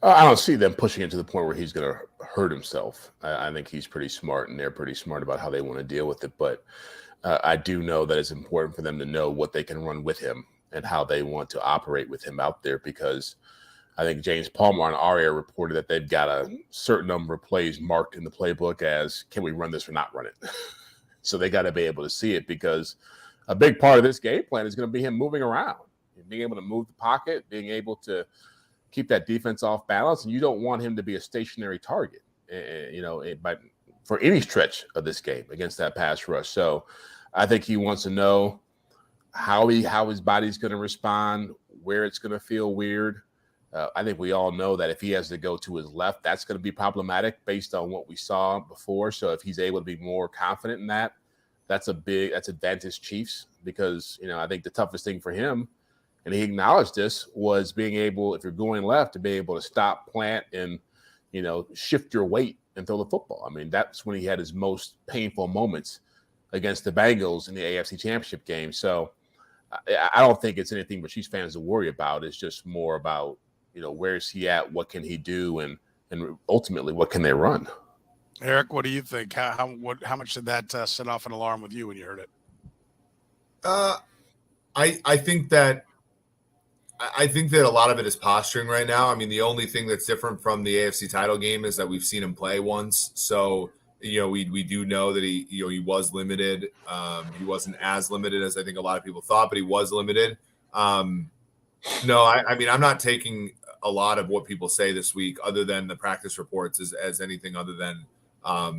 I don't see them pushing it to the point where he's going to hurt himself. I think he's pretty smart, and they're pretty smart about how they want to deal with it. But I do know that it's important for them to know what they can run with him and how they want to operate with him out there, because I think James Palmer on our air reported that they've got a certain number of plays marked in the playbook as, can we run this or not run it? So they got to be able to see it, because a big part of this game plan is going to be him moving around, being able to move the pocket, being able to keep that defense off balance. And you don't want him to be a stationary target, but for any stretch of this game against that pass rush. So I think he wants to know how his body's going to respond, where it's going to feel weird. I think we all know that if he has to go to his left, that's going to be problematic based on what we saw before. So if he's able to be more confident in that, that's advantage Chiefs, because, I think the toughest thing for him, and he acknowledged this, was being able, if you're going left, to be able to stop, plant, and, shift your weight and throw the football. I mean, that's when he had his most painful moments against the Bengals in the AFC Championship game. So I don't think it's anything for Chiefs fans to worry about. It's just more about, where is he at? What can he do? And ultimately, what can they run? Eric, what do you think? How much did that set off an alarm with you when you heard it? I think that a lot of it is posturing right now. I mean, the only thing that's different from the AFC title game is that we've seen him play once. So, we do know that he was limited. He wasn't as limited as I think a lot of people thought, but he was limited. No, I mean, I'm not taking a lot of what people say this week, other than the practice reports, as anything other than, a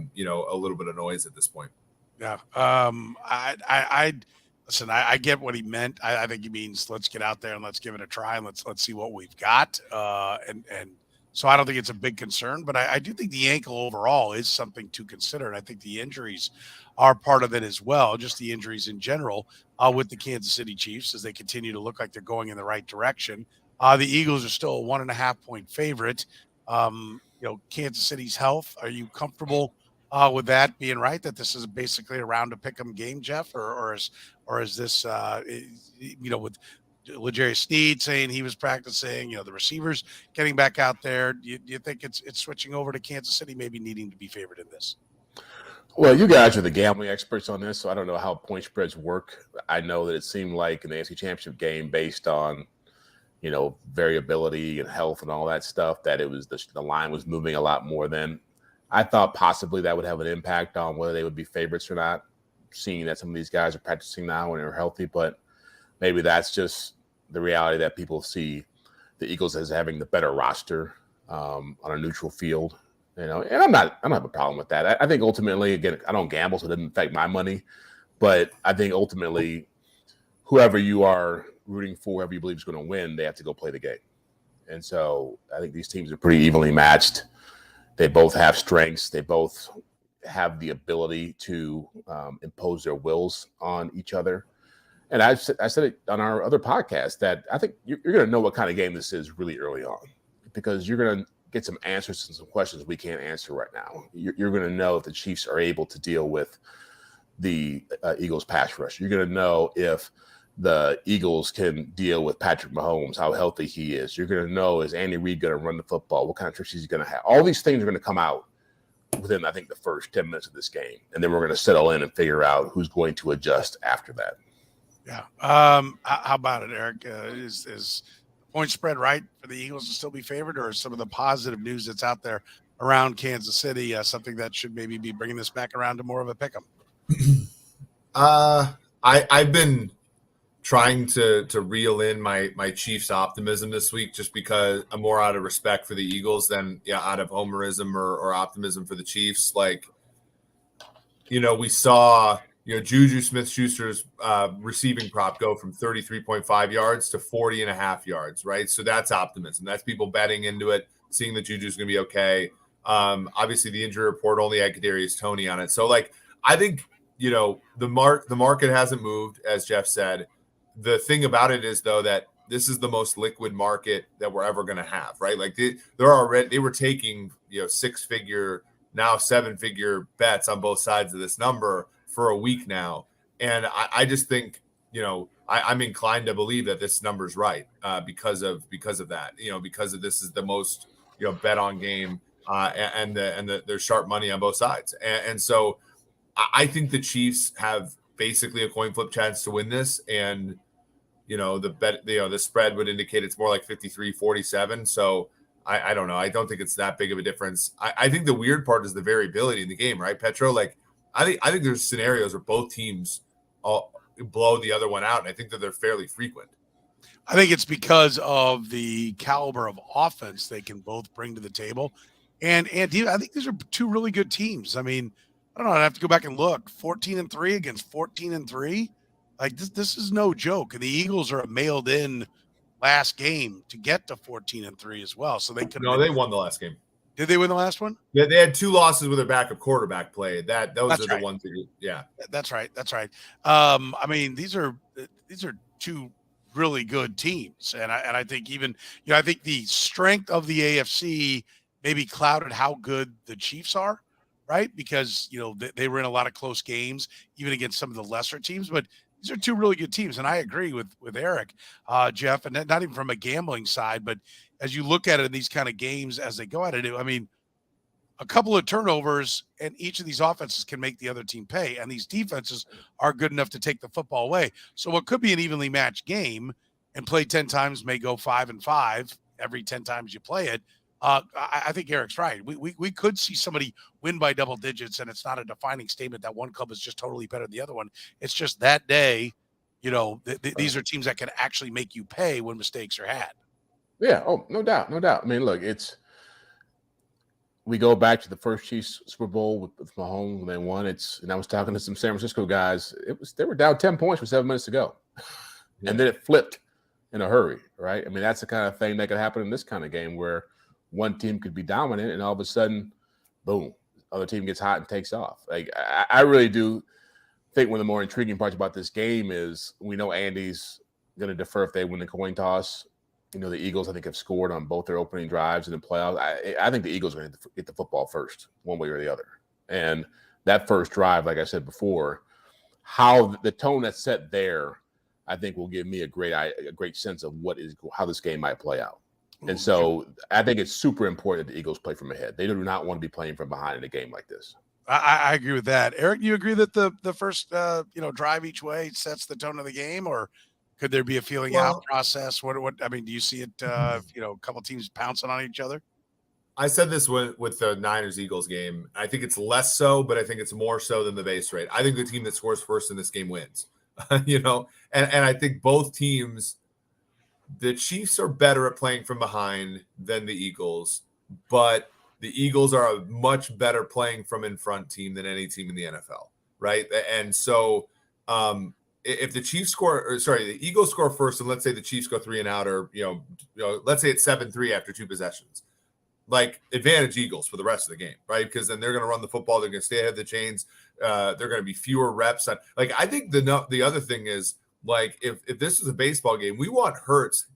little bit of noise at this point. Yeah. Listen, I get what he meant. I think he means let's get out there and let's give it a try and let's see what we've got. And so I don't think it's a big concern, but I do think the ankle overall is something to consider. And I think the injuries are part of it as well, just the injuries in general with the Kansas City Chiefs as they continue to look like they're going in the right direction. The Eagles are still a 1.5-point favorite. Kansas City's health, are you comfortable with that being right, that this is basically a round of pick 'em game, Jeff, or is this with L'Jarius Sneed saying he was practicing, the receivers getting back out there, do you think it's switching over to Kansas City maybe needing to be favored in this? Well, you guys are the gambling experts on this, so I don't know how point spreads work. I know that it seemed like in the AFC Championship game, based on variability and health and all that stuff, that it was the line was moving a lot more than I thought. Possibly that would have an impact on whether they would be favorites or not, seeing that some of these guys are practicing now and are healthy. But maybe that's just the reality that people see the Eagles as having the better roster on a neutral field. And I don't have a problem with that. I think ultimately, again, I don't gamble, so it doesn't affect my money. But I think ultimately, whoever you are rooting for, whoever you believe is going to win, they have to go play the game. And so I think these teams are pretty evenly matched. They both have strengths. They both have the ability to impose their wills on each other. And I said it on our other podcast that I think you're going to know what kind of game this is really early on, because you're going to get some answers to some questions we can't answer right now. You're going to know if the Chiefs are able to deal with the Eagles pass rush. You're going to know if the Eagles can deal with Patrick Mahomes, how healthy he is. You're going to know, is Andy Reid going to run the football? What kind of tricks he's going to have? All these things are going to come out within, I think, the first 10 minutes of this game. And then we're going to settle in and figure out who's going to adjust after that. Yeah. How about it, Eric? Is point spread right for the Eagles to still be favored, or some of the positive news that's out there around Kansas City something that should maybe be bringing this back around to more of a pick 'em? I've been trying to reel in my Chiefs optimism this week, just because I'm more out of respect for the Eagles than out of homerism or optimism for the Chiefs. Like, we saw Juju Smith-Schuster's receiving prop go from 33.5 yards to 40.5 yards, right? So that's optimism. That's people betting into it, seeing that Juju's going to be okay. Obviously, the injury report only had Kadarius Toney on it. So, I think the market hasn't moved, as Jeff said. The thing about it is, though, that this is the most liquid market that we're ever going to have, right? Like they were taking 6-figure, now 7-figure bets on both sides of this number for a week now, and I just think I'm inclined to believe that this number's right because of that, because of this is the most bet on game and there's sharp money on both sides, and so I think the Chiefs have basically a coin flip chance to win this, and the spread would indicate it's more like 53-47. So I don't know. I don't think it's that big of a difference. I think the weird part is the variability in the game, right, Petro? I think there's scenarios where both teams all blow the other one out, and I think that they're fairly frequent. I think it's because of the caliber of offense they can both bring to the table. And I think these are two really good teams. I mean, I don't know. I'd have to go back and look. 14-3 against 14-3. Like this is no joke. And the Eagles are mailed in last game to get to 14-3 as well. So they could. No, they won the last game. Did they win the last one? Yeah, they had 2 losses with their backup quarterback play. Those are the ones that That's right. I mean, these are 2 really good teams, and I think even I think the strength of the AFC maybe clouded how good the Chiefs are, right? Because they were in a lot of close games, even against some of the lesser teams, but these are 2 really good teams, and I agree with Eric, Jeff, and not even from a gambling side, but as you look at it in these kind of games as they go at it, I mean, a couple of turnovers and each of these offenses can make the other team pay, and these defenses are good enough to take the football away. So what could be an evenly matched game and play 10 times may go 5-5 every 10 times you play it. I think Eric's right. We could see somebody win by double digits, and it's not a defining statement that one club is just totally better than the other one. It's just that day, these are teams that can actually make you pay when mistakes are had. Yeah. Oh, no doubt. I mean, look, we go back to the first Chiefs Super Bowl with Mahomes when they won. And I was talking to some San Francisco guys. They were down 10 points with 7 minutes to go, and then it flipped in a hurry, right? I mean, that's the kind of thing that could happen in this kind of game where one team could be dominant, and all of a sudden, boom, the other team gets hot and takes off. Like I really do think one of the more intriguing parts about this game is we know Andy's going to defer if they win the coin toss. The Eagles, I think, have scored on both their opening drives in the playoffs. I think the Eagles are going to get the football first, one way or the other. And that first drive, like I said before, how the tone that's set there, I think will give me a great sense of how this game might play out. And so I think it's super important that the Eagles play from ahead. They do not want to be playing from behind in a game like this. I agree with that. Eric, do you agree that the first drive each way sets the tone of the game, or could there be a feeling out process? What I mean, do you see it? A couple teams pouncing on each other. I said this with the Niners-Eagles game. I think it's less so, but I think it's more so than the base rate. I think the team that scores first in this game wins. And I think both teams. The Chiefs are better at playing from behind than the Eagles, but the Eagles are a much better playing from in front team than any team in the NFL, right? And so if the the Eagles score first, and let's say the Chiefs go 3 and out, or let's say it's 7-3 after 2 possessions, advantage Eagles for the rest of the game, right? Because then they're going to run the football, they're going to stay ahead of the chains, they're going to be fewer reps. I think the other thing is. If this is a baseball game, we want Hurts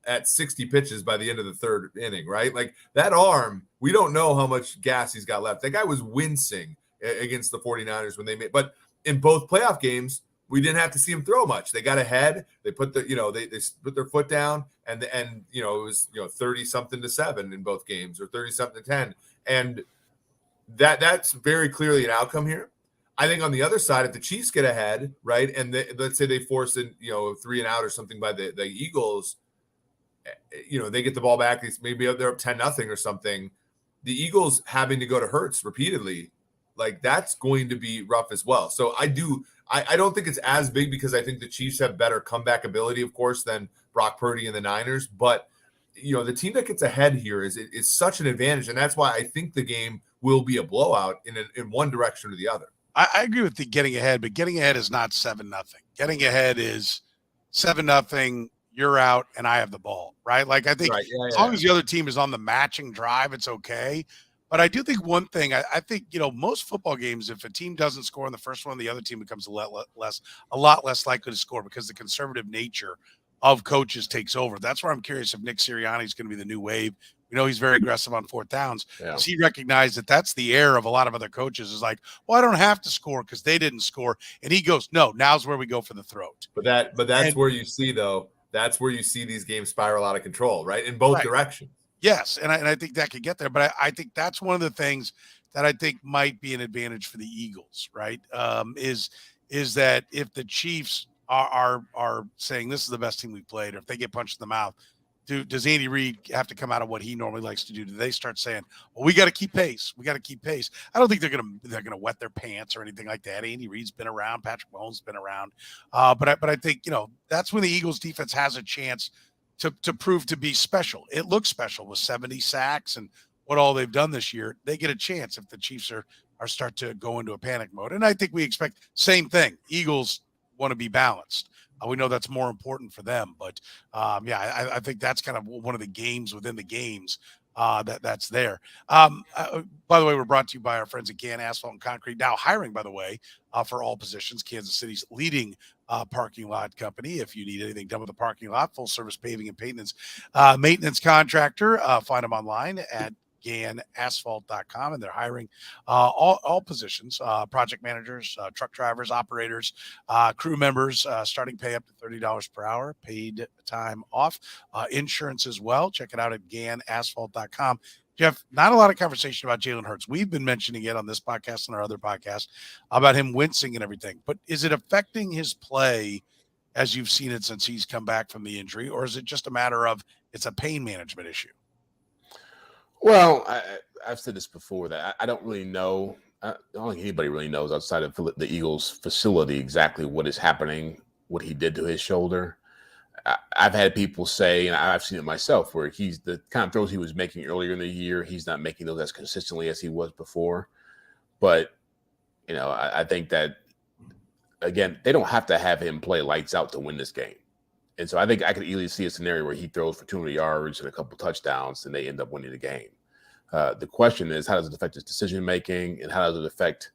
at 60 pitches by the end of the 3rd inning, right? That arm, we don't know how much gas he's got left. That guy was wincing against the 49ers when they made, but in both playoff games, we didn't have to see him throw much. They got ahead. They put they put their foot down, and it was 30-something to 7 in both games, or 30-something to 10, and that's very clearly an outcome here. I think on the other side, if the Chiefs get ahead, right, and let's say they force in, 3 and out or something by the Eagles, they get the ball back. Maybe they're up 10-0 or something. The Eagles having to go to Hurts repeatedly, like that's going to be rough as well. So I don't think it's as big because I think the Chiefs have better comeback ability, of course, than Brock Purdy and the Niners. But, the team that gets ahead here is such an advantage. And that's why I think the game will be a blowout in one direction or the other. I agree with the getting ahead, but getting ahead is not 7-0. Getting ahead is 7-0. You're out and I have the ball, right? Like I think as long as the other team is on the matching drive, it's okay. But I do think one thing, I think, most football games, if a team doesn't score in the first one, the other team becomes a lot less likely to score because the conservative nature of coaches takes over. That's where I'm curious if Nick Sirianni is going to be the new wave. We know he's very aggressive on fourth downs. Yeah. Does he recognize that that's the error of a lot of other coaches is like, well, I don't have to score because they didn't score. And he goes, no, now's where we go for the throat. But that's where you see, though. That's where you see these games spiral out of control, right? In both directions. Yes, and I think that could get there. But I think that's one of the things that I think might be an advantage for the Eagles, right? Is that if the Chiefs are saying this is the best team we played, or if they get punched in the mouth, does Andy Reid have to come out of what he normally likes to do? Do they start saying, well, we got to keep pace. We got to keep pace. I don't think they're gonna wet their pants or anything like that. Andy Reid's been around. Patrick Mahomes has been around. But I think, that's when the Eagles defense has a chance to prove to be special. It looks special with 70 sacks and what all they've done this year. They get a chance if the Chiefs are start to go into a panic mode. And I think we expect same thing. Eagles want to be balanced. We know that's more important for them, but I think that's kind of one of the games within the games that's there. By the way, we're brought to you by our friends at Gann Asphalt and Concrete. Now hiring, by the way, for all positions, Kansas City's leading parking lot company. If you need anything done with the parking lot, full service paving and maintenance contractor, find them online at GannAsphalt.com, and they're hiring all positions, project managers, truck drivers, operators, crew members, starting pay up to $30 per hour, paid time off, insurance as well. Check it out at GannAsphalt.com. Jeff, not a lot of conversation about Jalen Hurts. We've been mentioning it on this podcast and our other podcast about him wincing and everything, but is it affecting his play as you've seen it since he's come back from the injury, or is it just a matter of it's a pain management issue? Well, I've said this before that I don't really know. I don't think anybody really knows outside of the Eagles facility exactly what is happening, what he did to his shoulder. I've had people say, and I've seen it myself, where he's the kind of throws he was making earlier in the year, he's not making those as consistently as he was before. But, I think that, again, they don't have to have him play lights out to win this game. And so I think I could easily see a scenario where he throws for 200 yards and a couple touchdowns and they end up winning the game. The question is, how does it affect his decision-making, and how does it affect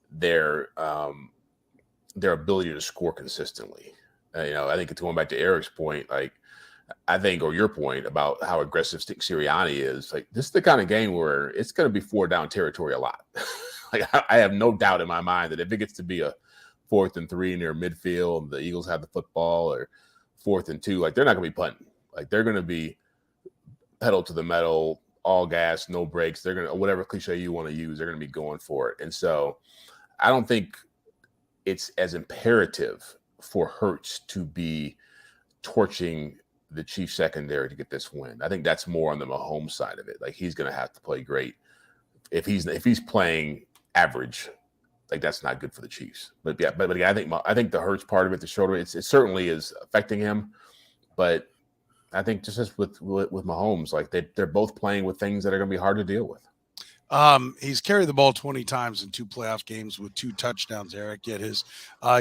their ability to score consistently? I think it's going back to Eric's point, or your point about how aggressive Sirianni is. Like, this is the kind of game where it's going to be 4-down territory a lot. I have no doubt in my mind that if it gets to be a 4th and 3 near midfield, and the Eagles have the football, or 4th and 2, they're not going to be punting. They're going to be pedal to the metal, all gas, no brakes. They're going to, whatever cliche you want to use, they're going to be going for it. And so I don't think it's as imperative for Hurts to be torching the Chiefs secondary to get this win. I think that's more on the Mahomes side of it. He's going to have to play great. If he's playing average, that's not good for the Chiefs. But again, I think the Hurts part of it, the shoulder, it certainly is affecting him. But I think just as with Mahomes, they're both playing with things that are going to be hard to deal with. He's carried the ball 20 times in 2 playoff games with 2 touchdowns, Eric. Yet his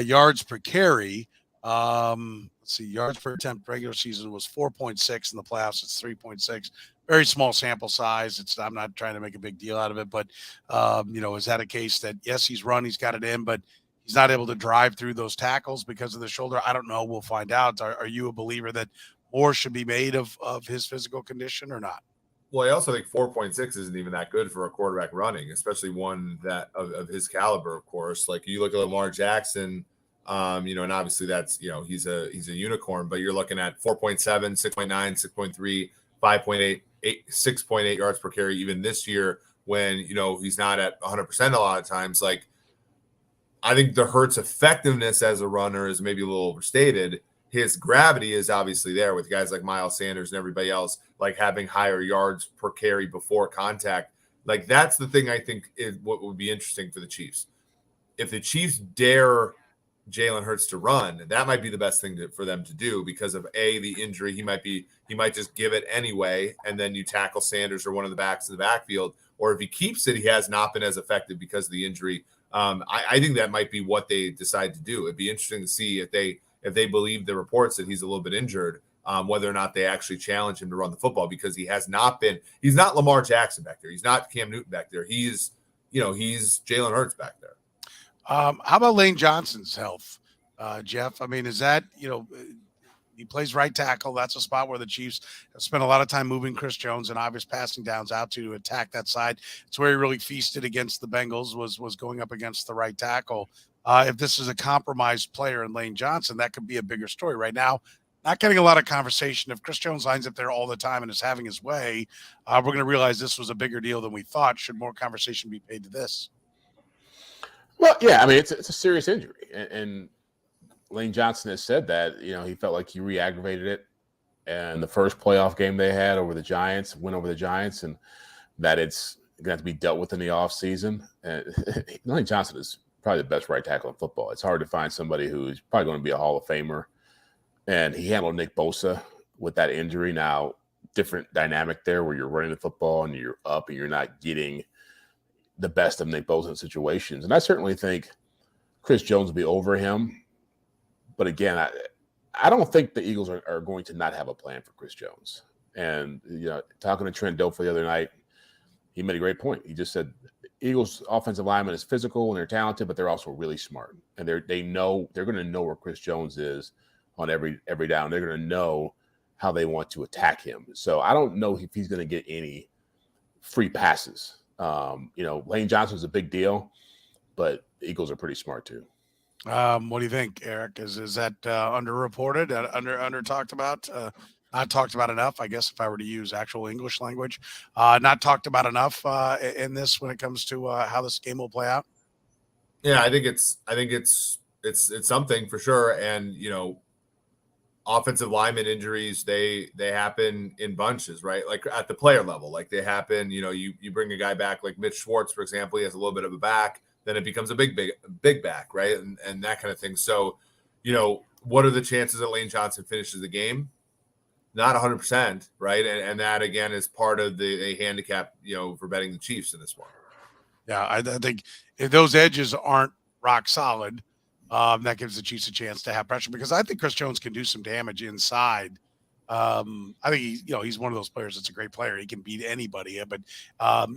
yards per carry, yards per attempt regular season was 4.6. In the playoffs, it's 3.6. Very small sample size. I'm not trying to make a big deal out of it, but is that a case that, yes, he's got it in, but he's not able to drive through those tackles because of the shoulder? I don't know. We'll find out. Are you a believer that more should be made of his physical condition or not? Well, I also think 4.6 isn't even that good for a quarterback running, especially one that of his caliber, of course. You look at Lamar Jackson, and obviously that's, he's a unicorn, but you're looking at 4.7, 6.9, 6.3, 5.8, 6.8 yards per carry even this year when, he's not at 100% a lot of times. I think the Hurts effectiveness as a runner is maybe a little overstated. his gravity is obviously there with guys like Miles Sanders and everybody else, like having higher yards per carry before contact. Like that's the thing I think is what would be interesting for the Chiefs. If the Chiefs dare Jalen Hurts to run, that might be the best thing for them to do because of the injury. He might just give it anyway, and then you tackle Sanders or one of the backs in the backfield. Or if he keeps it, he has not been as effective because of the injury. I think that might be what they decide to do. It'd be interesting to see if they believe the reports that he's a little bit injured, whether or not they actually challenge him to run the football because he's not Lamar Jackson back there. He's not Cam Newton back there. He's Jalen Hurts back there. How about Lane Johnson's health, Jeff? I mean, is that, he plays right tackle. That's a spot where the Chiefs have spent a lot of time moving Chris Jones and obvious passing downs out to attack that side. It's where he really feasted against the Bengals was going up against the right tackle. If this is a compromised player in Lane Johnson, that could be a bigger story. Right now, not getting a lot of conversation. If Chris Jones lines up there all the time and is having his way, we're going to realize this was a bigger deal than we thought. Should more conversation be paid to this? Well, yeah, I mean, it's a serious injury. And Lane Johnson has said that, he felt like he re-aggravated it. And the first playoff game they had win over the Giants, and that it's going to have to be dealt with in the offseason. And Lane Johnson is probably the best right tackle in football. It's hard to find somebody who's probably going to be a Hall of Famer. And he handled Nick Bosa with that injury. Now, different dynamic there where you're running the football and you're up and you're not getting the best of Nick Bosa in situations. And I certainly think Chris Jones will be over him. But again, I don't think the Eagles are going to not have a plan for Chris Jones. And, talking to Trent Dilfer the other night, he made a great point. He just said Eagles offensive lineman is physical and they're talented, but they're also really smart. And they're going to know where Chris Jones is on every down. They're going to know how they want to attack him. So I don't know if he's going to get any free passes. Lane Johnson's a big deal, but the Eagles are pretty smart too. What do you think, Eric? Is that underreported, under talked about? Not talked about enough, I guess, if I were to use actual English language. Not talked about enough in this when it comes to how this game will play out. Yeah, I think it's something for sure. And offensive lineman injuries, they happen in bunches, right? Like at the player level, like they happen. You bring a guy back like Mitch Schwartz, for example. He has a little bit of a back. Then it becomes a big back, right? And that kind of thing. So, what are the chances that Lane Johnson finishes the game? Not 100%, right? And that, again, is part of a handicap, for betting the Chiefs in this one. Yeah, I think if those edges aren't rock solid, that gives the Chiefs a chance to have pressure because I think Chris Jones can do some damage inside. I think he's one of those players that's a great player. He can beat anybody, but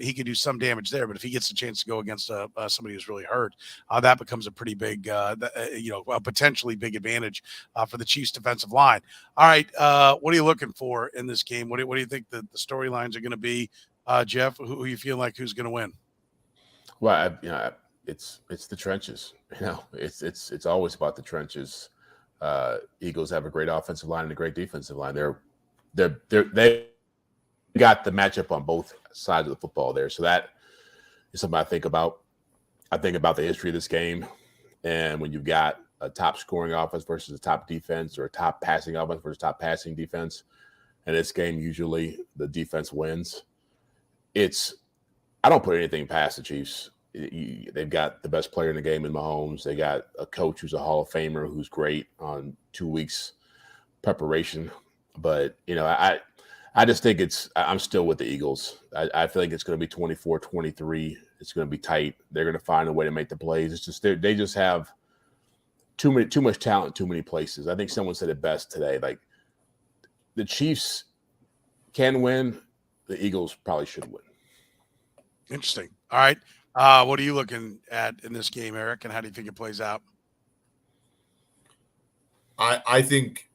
he can do some damage there. But if he gets a chance to go against somebody who's really hurt, that becomes a pretty big, a potentially big advantage for the Chiefs defensive line. All right, what are you looking for in this game? What do you think the storylines are going to be, Jeff? Who you feel like who's going to win? Well, it's the trenches. It's always about the trenches. Eagles have a great offensive line and a great defensive line. They got the matchup on both sides of the football there. So that is something I think about. I think about the history of this game. And when you've got a top scoring offense versus a top defense or a top passing offense versus top passing defense, in this game, usually the defense wins. I don't put anything past the Chiefs. They've got the best player in the game in Mahomes. They got a coach who's a Hall of Famer who's great on 2 weeks preparation. But, I just think I'm still with the Eagles. I feel like it's going to be 24-23. It's going to be tight. They're going to find a way to make the plays. It's just they just have too much talent in too many places. I think someone said it best today. Like the Chiefs can win. The Eagles probably should win. Interesting. All right. What are you looking at in this game, Eric, and how do you think it plays out? I think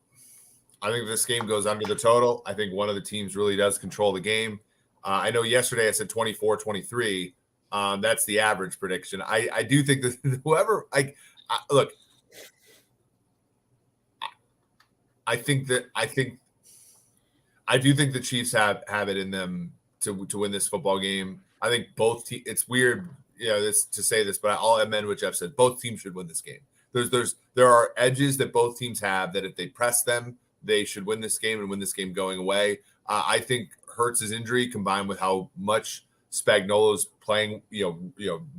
if this game goes under the total, I think one of the teams really does control the game. I know yesterday I said 24-23. That's the average prediction. I do think that whoever look, I do think the Chiefs have it in them to win this football game. I think both teams. It's weird, this to say this, but I'll amend what Jeff said. Both teams should win this game. There are edges that both teams have that if they press them, they should win this game and win this game going away. I think Hurts' injury combined with how much Spagnuolo's playing,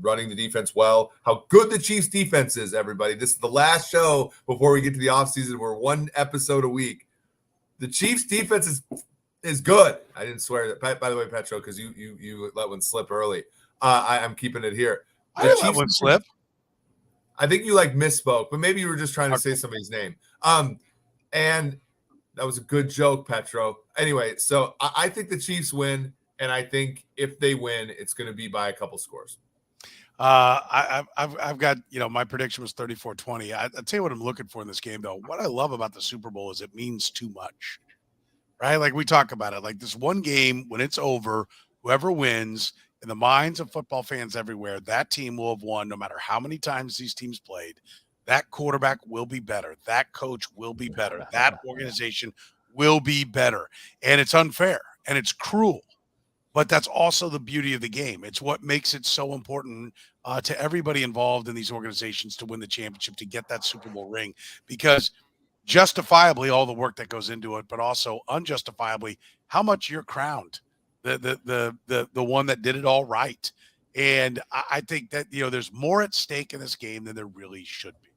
running the defense well, how good the Chiefs defense is, everybody. This is the last show before we get to the offseason. We're one episode a week. The Chiefs defense is good. I didn't swear that, by the way, Petro, because you let one slip early. I'm keeping it here. I didn't let one slip. I think you misspoke, but maybe you were just trying to say somebody's name. And that was a good joke, Petro. Anyway, so I think the Chiefs win, and I think if they win, it's going to be by a couple scores. I've got, my prediction was 34-20. I'll tell you what I'm looking for in this game, though. What I love about the Super Bowl is it means too much, right? Like we talk about it, like this one game, when it's over, whoever wins, in the minds of football fans everywhere, that team will have won no matter how many times these teams played. That quarterback will be better. That coach will be better. That organization will be better. And it's unfair and it's cruel. But that's also the beauty of the game. It's what makes it so important to everybody involved in these organizations to win the championship, to get that Super Bowl ring, because justifiably all the work that goes into it, but also unjustifiably how much you're crowned, the one that did it all right. And I think that, there's more at stake in this game than there really should be,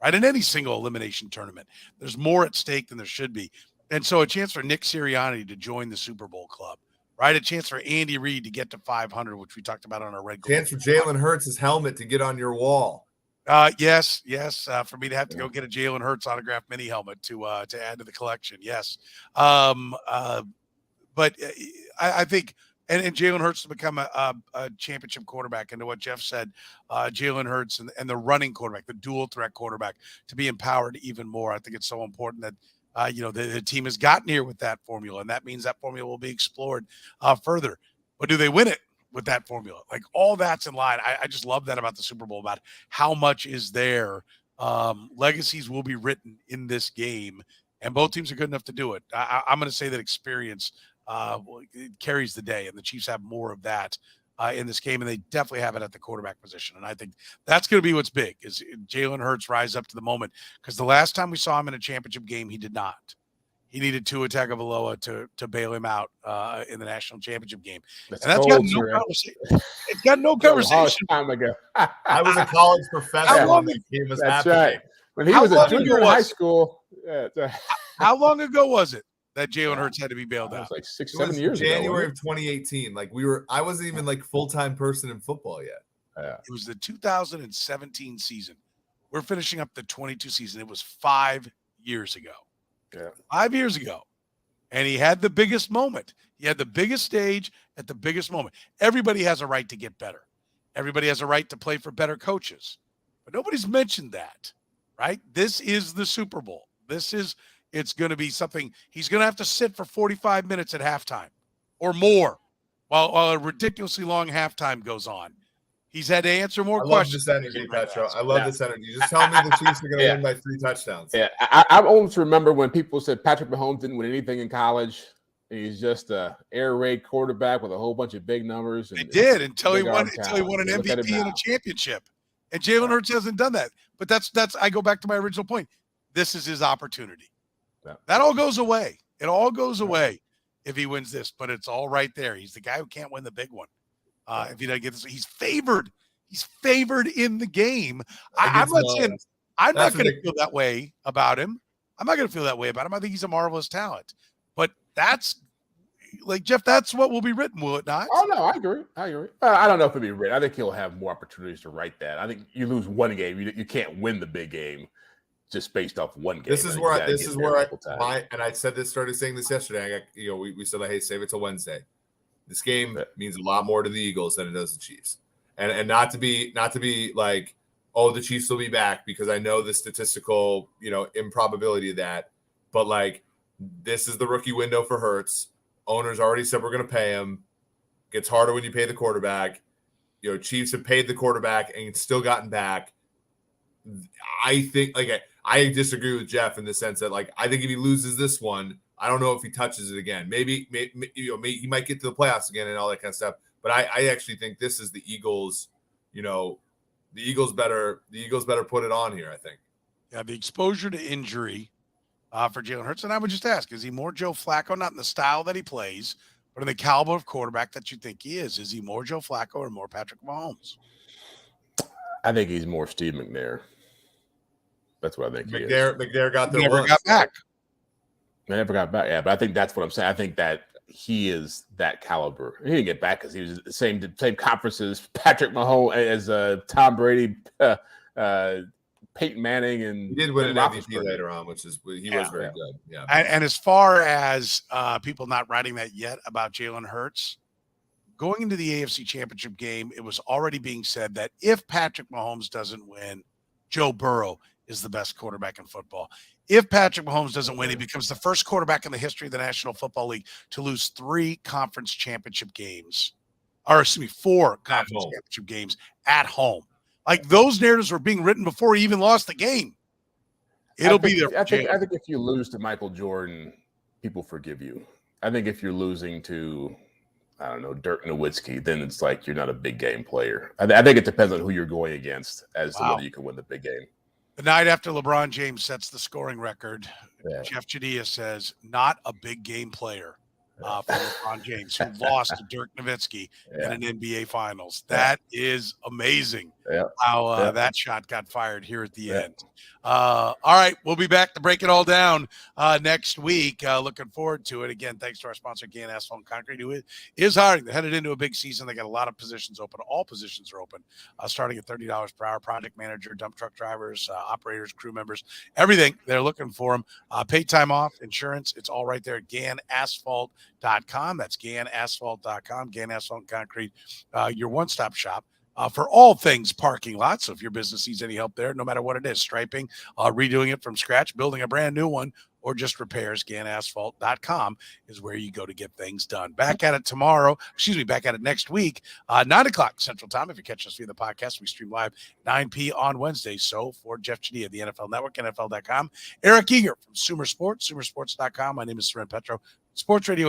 right? In any single elimination tournament, there's more at stake than there should be. And so a chance for Nick Sirianni to join the Super Bowl club, right? A chance for Andy Reid to get to 500, which we talked about on our red. Chance for Jalen Hurts' helmet to get on your wall. Yes. For me to have to go get a Jalen Hurts autographed mini helmet to add to the collection. Yes. But I think, and Jalen Hurts to become a championship quarterback, and to what Jeff said, Jalen Hurts and the running quarterback, the dual threat quarterback, to be empowered even more. I think it's so important that, the team has gotten here with that formula, and that means that formula will be explored further. But do they win it with that formula? Like, all that's in line. I just love that about the Super Bowl, about how much is there. Legacies will be written in this game, and both teams are good enough to do it. I'm going to say that experience carries the day, and the Chiefs have more of that in this game, and they definitely have it at the quarterback position. And I think that's going to be what's big, is Jalen Hurts rise up to the moment, because the last time we saw him in a championship game, he did not. He needed Tua Tagovailoa to bail him out in the national championship game. It's got no conversation. Time ago. I was a college professor when the game was happening. Right. When he was a junior in high school. How long ago was it that Jalen Hurts had to be bailed out? Like 6-7 years ago. January of 2018. I wasn't even full-time person in football yet. It was the 2017 season. We're finishing up the 22 season. It was 5 years ago. Yeah. 5 years ago. And he had the biggest moment. He had the biggest stage at the biggest moment. Everybody has a right to get better. Everybody has a right to play for better coaches. But nobody's mentioned that, right? This is the Super Bowl. It's going to be something. He's going to have to sit for 45 minutes at halftime or more while a ridiculously long halftime goes on. He's had to answer more questions. I love this energy, Petro. I love this energy. Just tell me the Chiefs are going to win by 3 touchdowns. Yeah, I almost remember when people said Patrick Mahomes didn't win anything in college. He's just a air raid quarterback with a whole bunch of big numbers. He did until he won an MVP and a championship. And Jalen Hurts hasn't done that. But that's I go back to my original point. This is his opportunity. Yeah. That all goes away. It all goes away if he wins this, but it's all right there. He's the guy who can't win the big one. If he doesn't get this, he's favored. He's favored in the game. I'm not saying I'm not going to feel that way about him. I'm not going to feel that way about him. I think he's a marvelous talent. But that's like, Jeff, that's what will be written, will it not? Oh, no, I agree. I don't know if it'll be written. I think he'll have more opportunities to write that. I think you lose one game. You can't win the big game just based off one game. This is where and I started saying this yesterday. We said, hey, save it till Wednesday. This game means a lot more to the Eagles than it does the Chiefs. And not to be like, oh, the Chiefs will be back, because I know the statistical, improbability of that. But this is the rookie window for Hurts. Owners already said we're going to pay him. Gets harder when you pay the quarterback. Chiefs have paid the quarterback and still gotten back. I think I disagree with Jeff in the sense that I think if he loses this one, I don't know if he touches it again. Maybe he might get to the playoffs again and all that kind of stuff. But I actually think this is the Eagles. The Eagles better put it on here. I think. Yeah, the exposure to injury for Jalen Hurts. And I would just ask, is he more Joe Flacco, not in the style that he plays, but in the caliber of quarterback that you think he is? Is he more Joe Flacco or more Patrick Mahomes? I think he's more Steve McNair. That's what I think McNair got their Never lunch. got back. I never got back. Yeah, but I think that's what I'm saying. I think that he is that caliber. He didn't get back because he was the same conference as Patrick Mahomes, as Tom Brady, Peyton Manning, and he did win an MVP Roethlisberger later on, which is he was very good. Yeah. And as far as people not writing that yet about Jalen Hurts, going into the AFC Championship game, it was already being said that if Patrick Mahomes doesn't win, Joe Burrow is the best quarterback in football. If Patrick Mahomes doesn't win, he becomes the first quarterback in the history of the National Football League to lose 4 conference championship games at home. Like, those narratives were being written before he even lost the game. It'll be there. I think if you lose to Michael Jordan, people forgive you. I think if you're losing to, I don't know, Dirk Nowitzki, then it's like you're not a big game player. I think it depends on who you're going against as to whether you can win the big game. The night after LeBron James sets the scoring record, Jeff Chadiha says, not a big game player for LeBron James, who lost to Dirk Nowitzki in an NBA Finals. That is amazing how that shot got fired here at the end. All right, we'll be back to break it all down next week. Looking forward to it. Again, thanks to our sponsor, Gann Asphalt and Concrete, who is hiring. They're headed into a big season. They got a lot of positions open. All positions are open, starting at $30 per hour. Project manager, dump truck drivers, operators, crew members, everything. They're looking for them. Paid time off, insurance. It's all right there at GannAsphalt.com. That's GannAsphalt.com. Gann Asphalt and Concrete, your one-stop shop for all things parking lots. So if your business needs any help there, no matter what it is, striping, redoing it from scratch, building a brand new one, or just repairs, GannAsphalt.com is where you go to get things done. Back at it next week, 9 o'clock Central Time. If you're catching us via the podcast, we stream live 9 p.m. on Wednesday. So for Jeff Chadiha, the NFL Network, NFL.com, Eric Eager from Sumer Sports, Sumersports.com. My name is Soren Petro, Sports Radio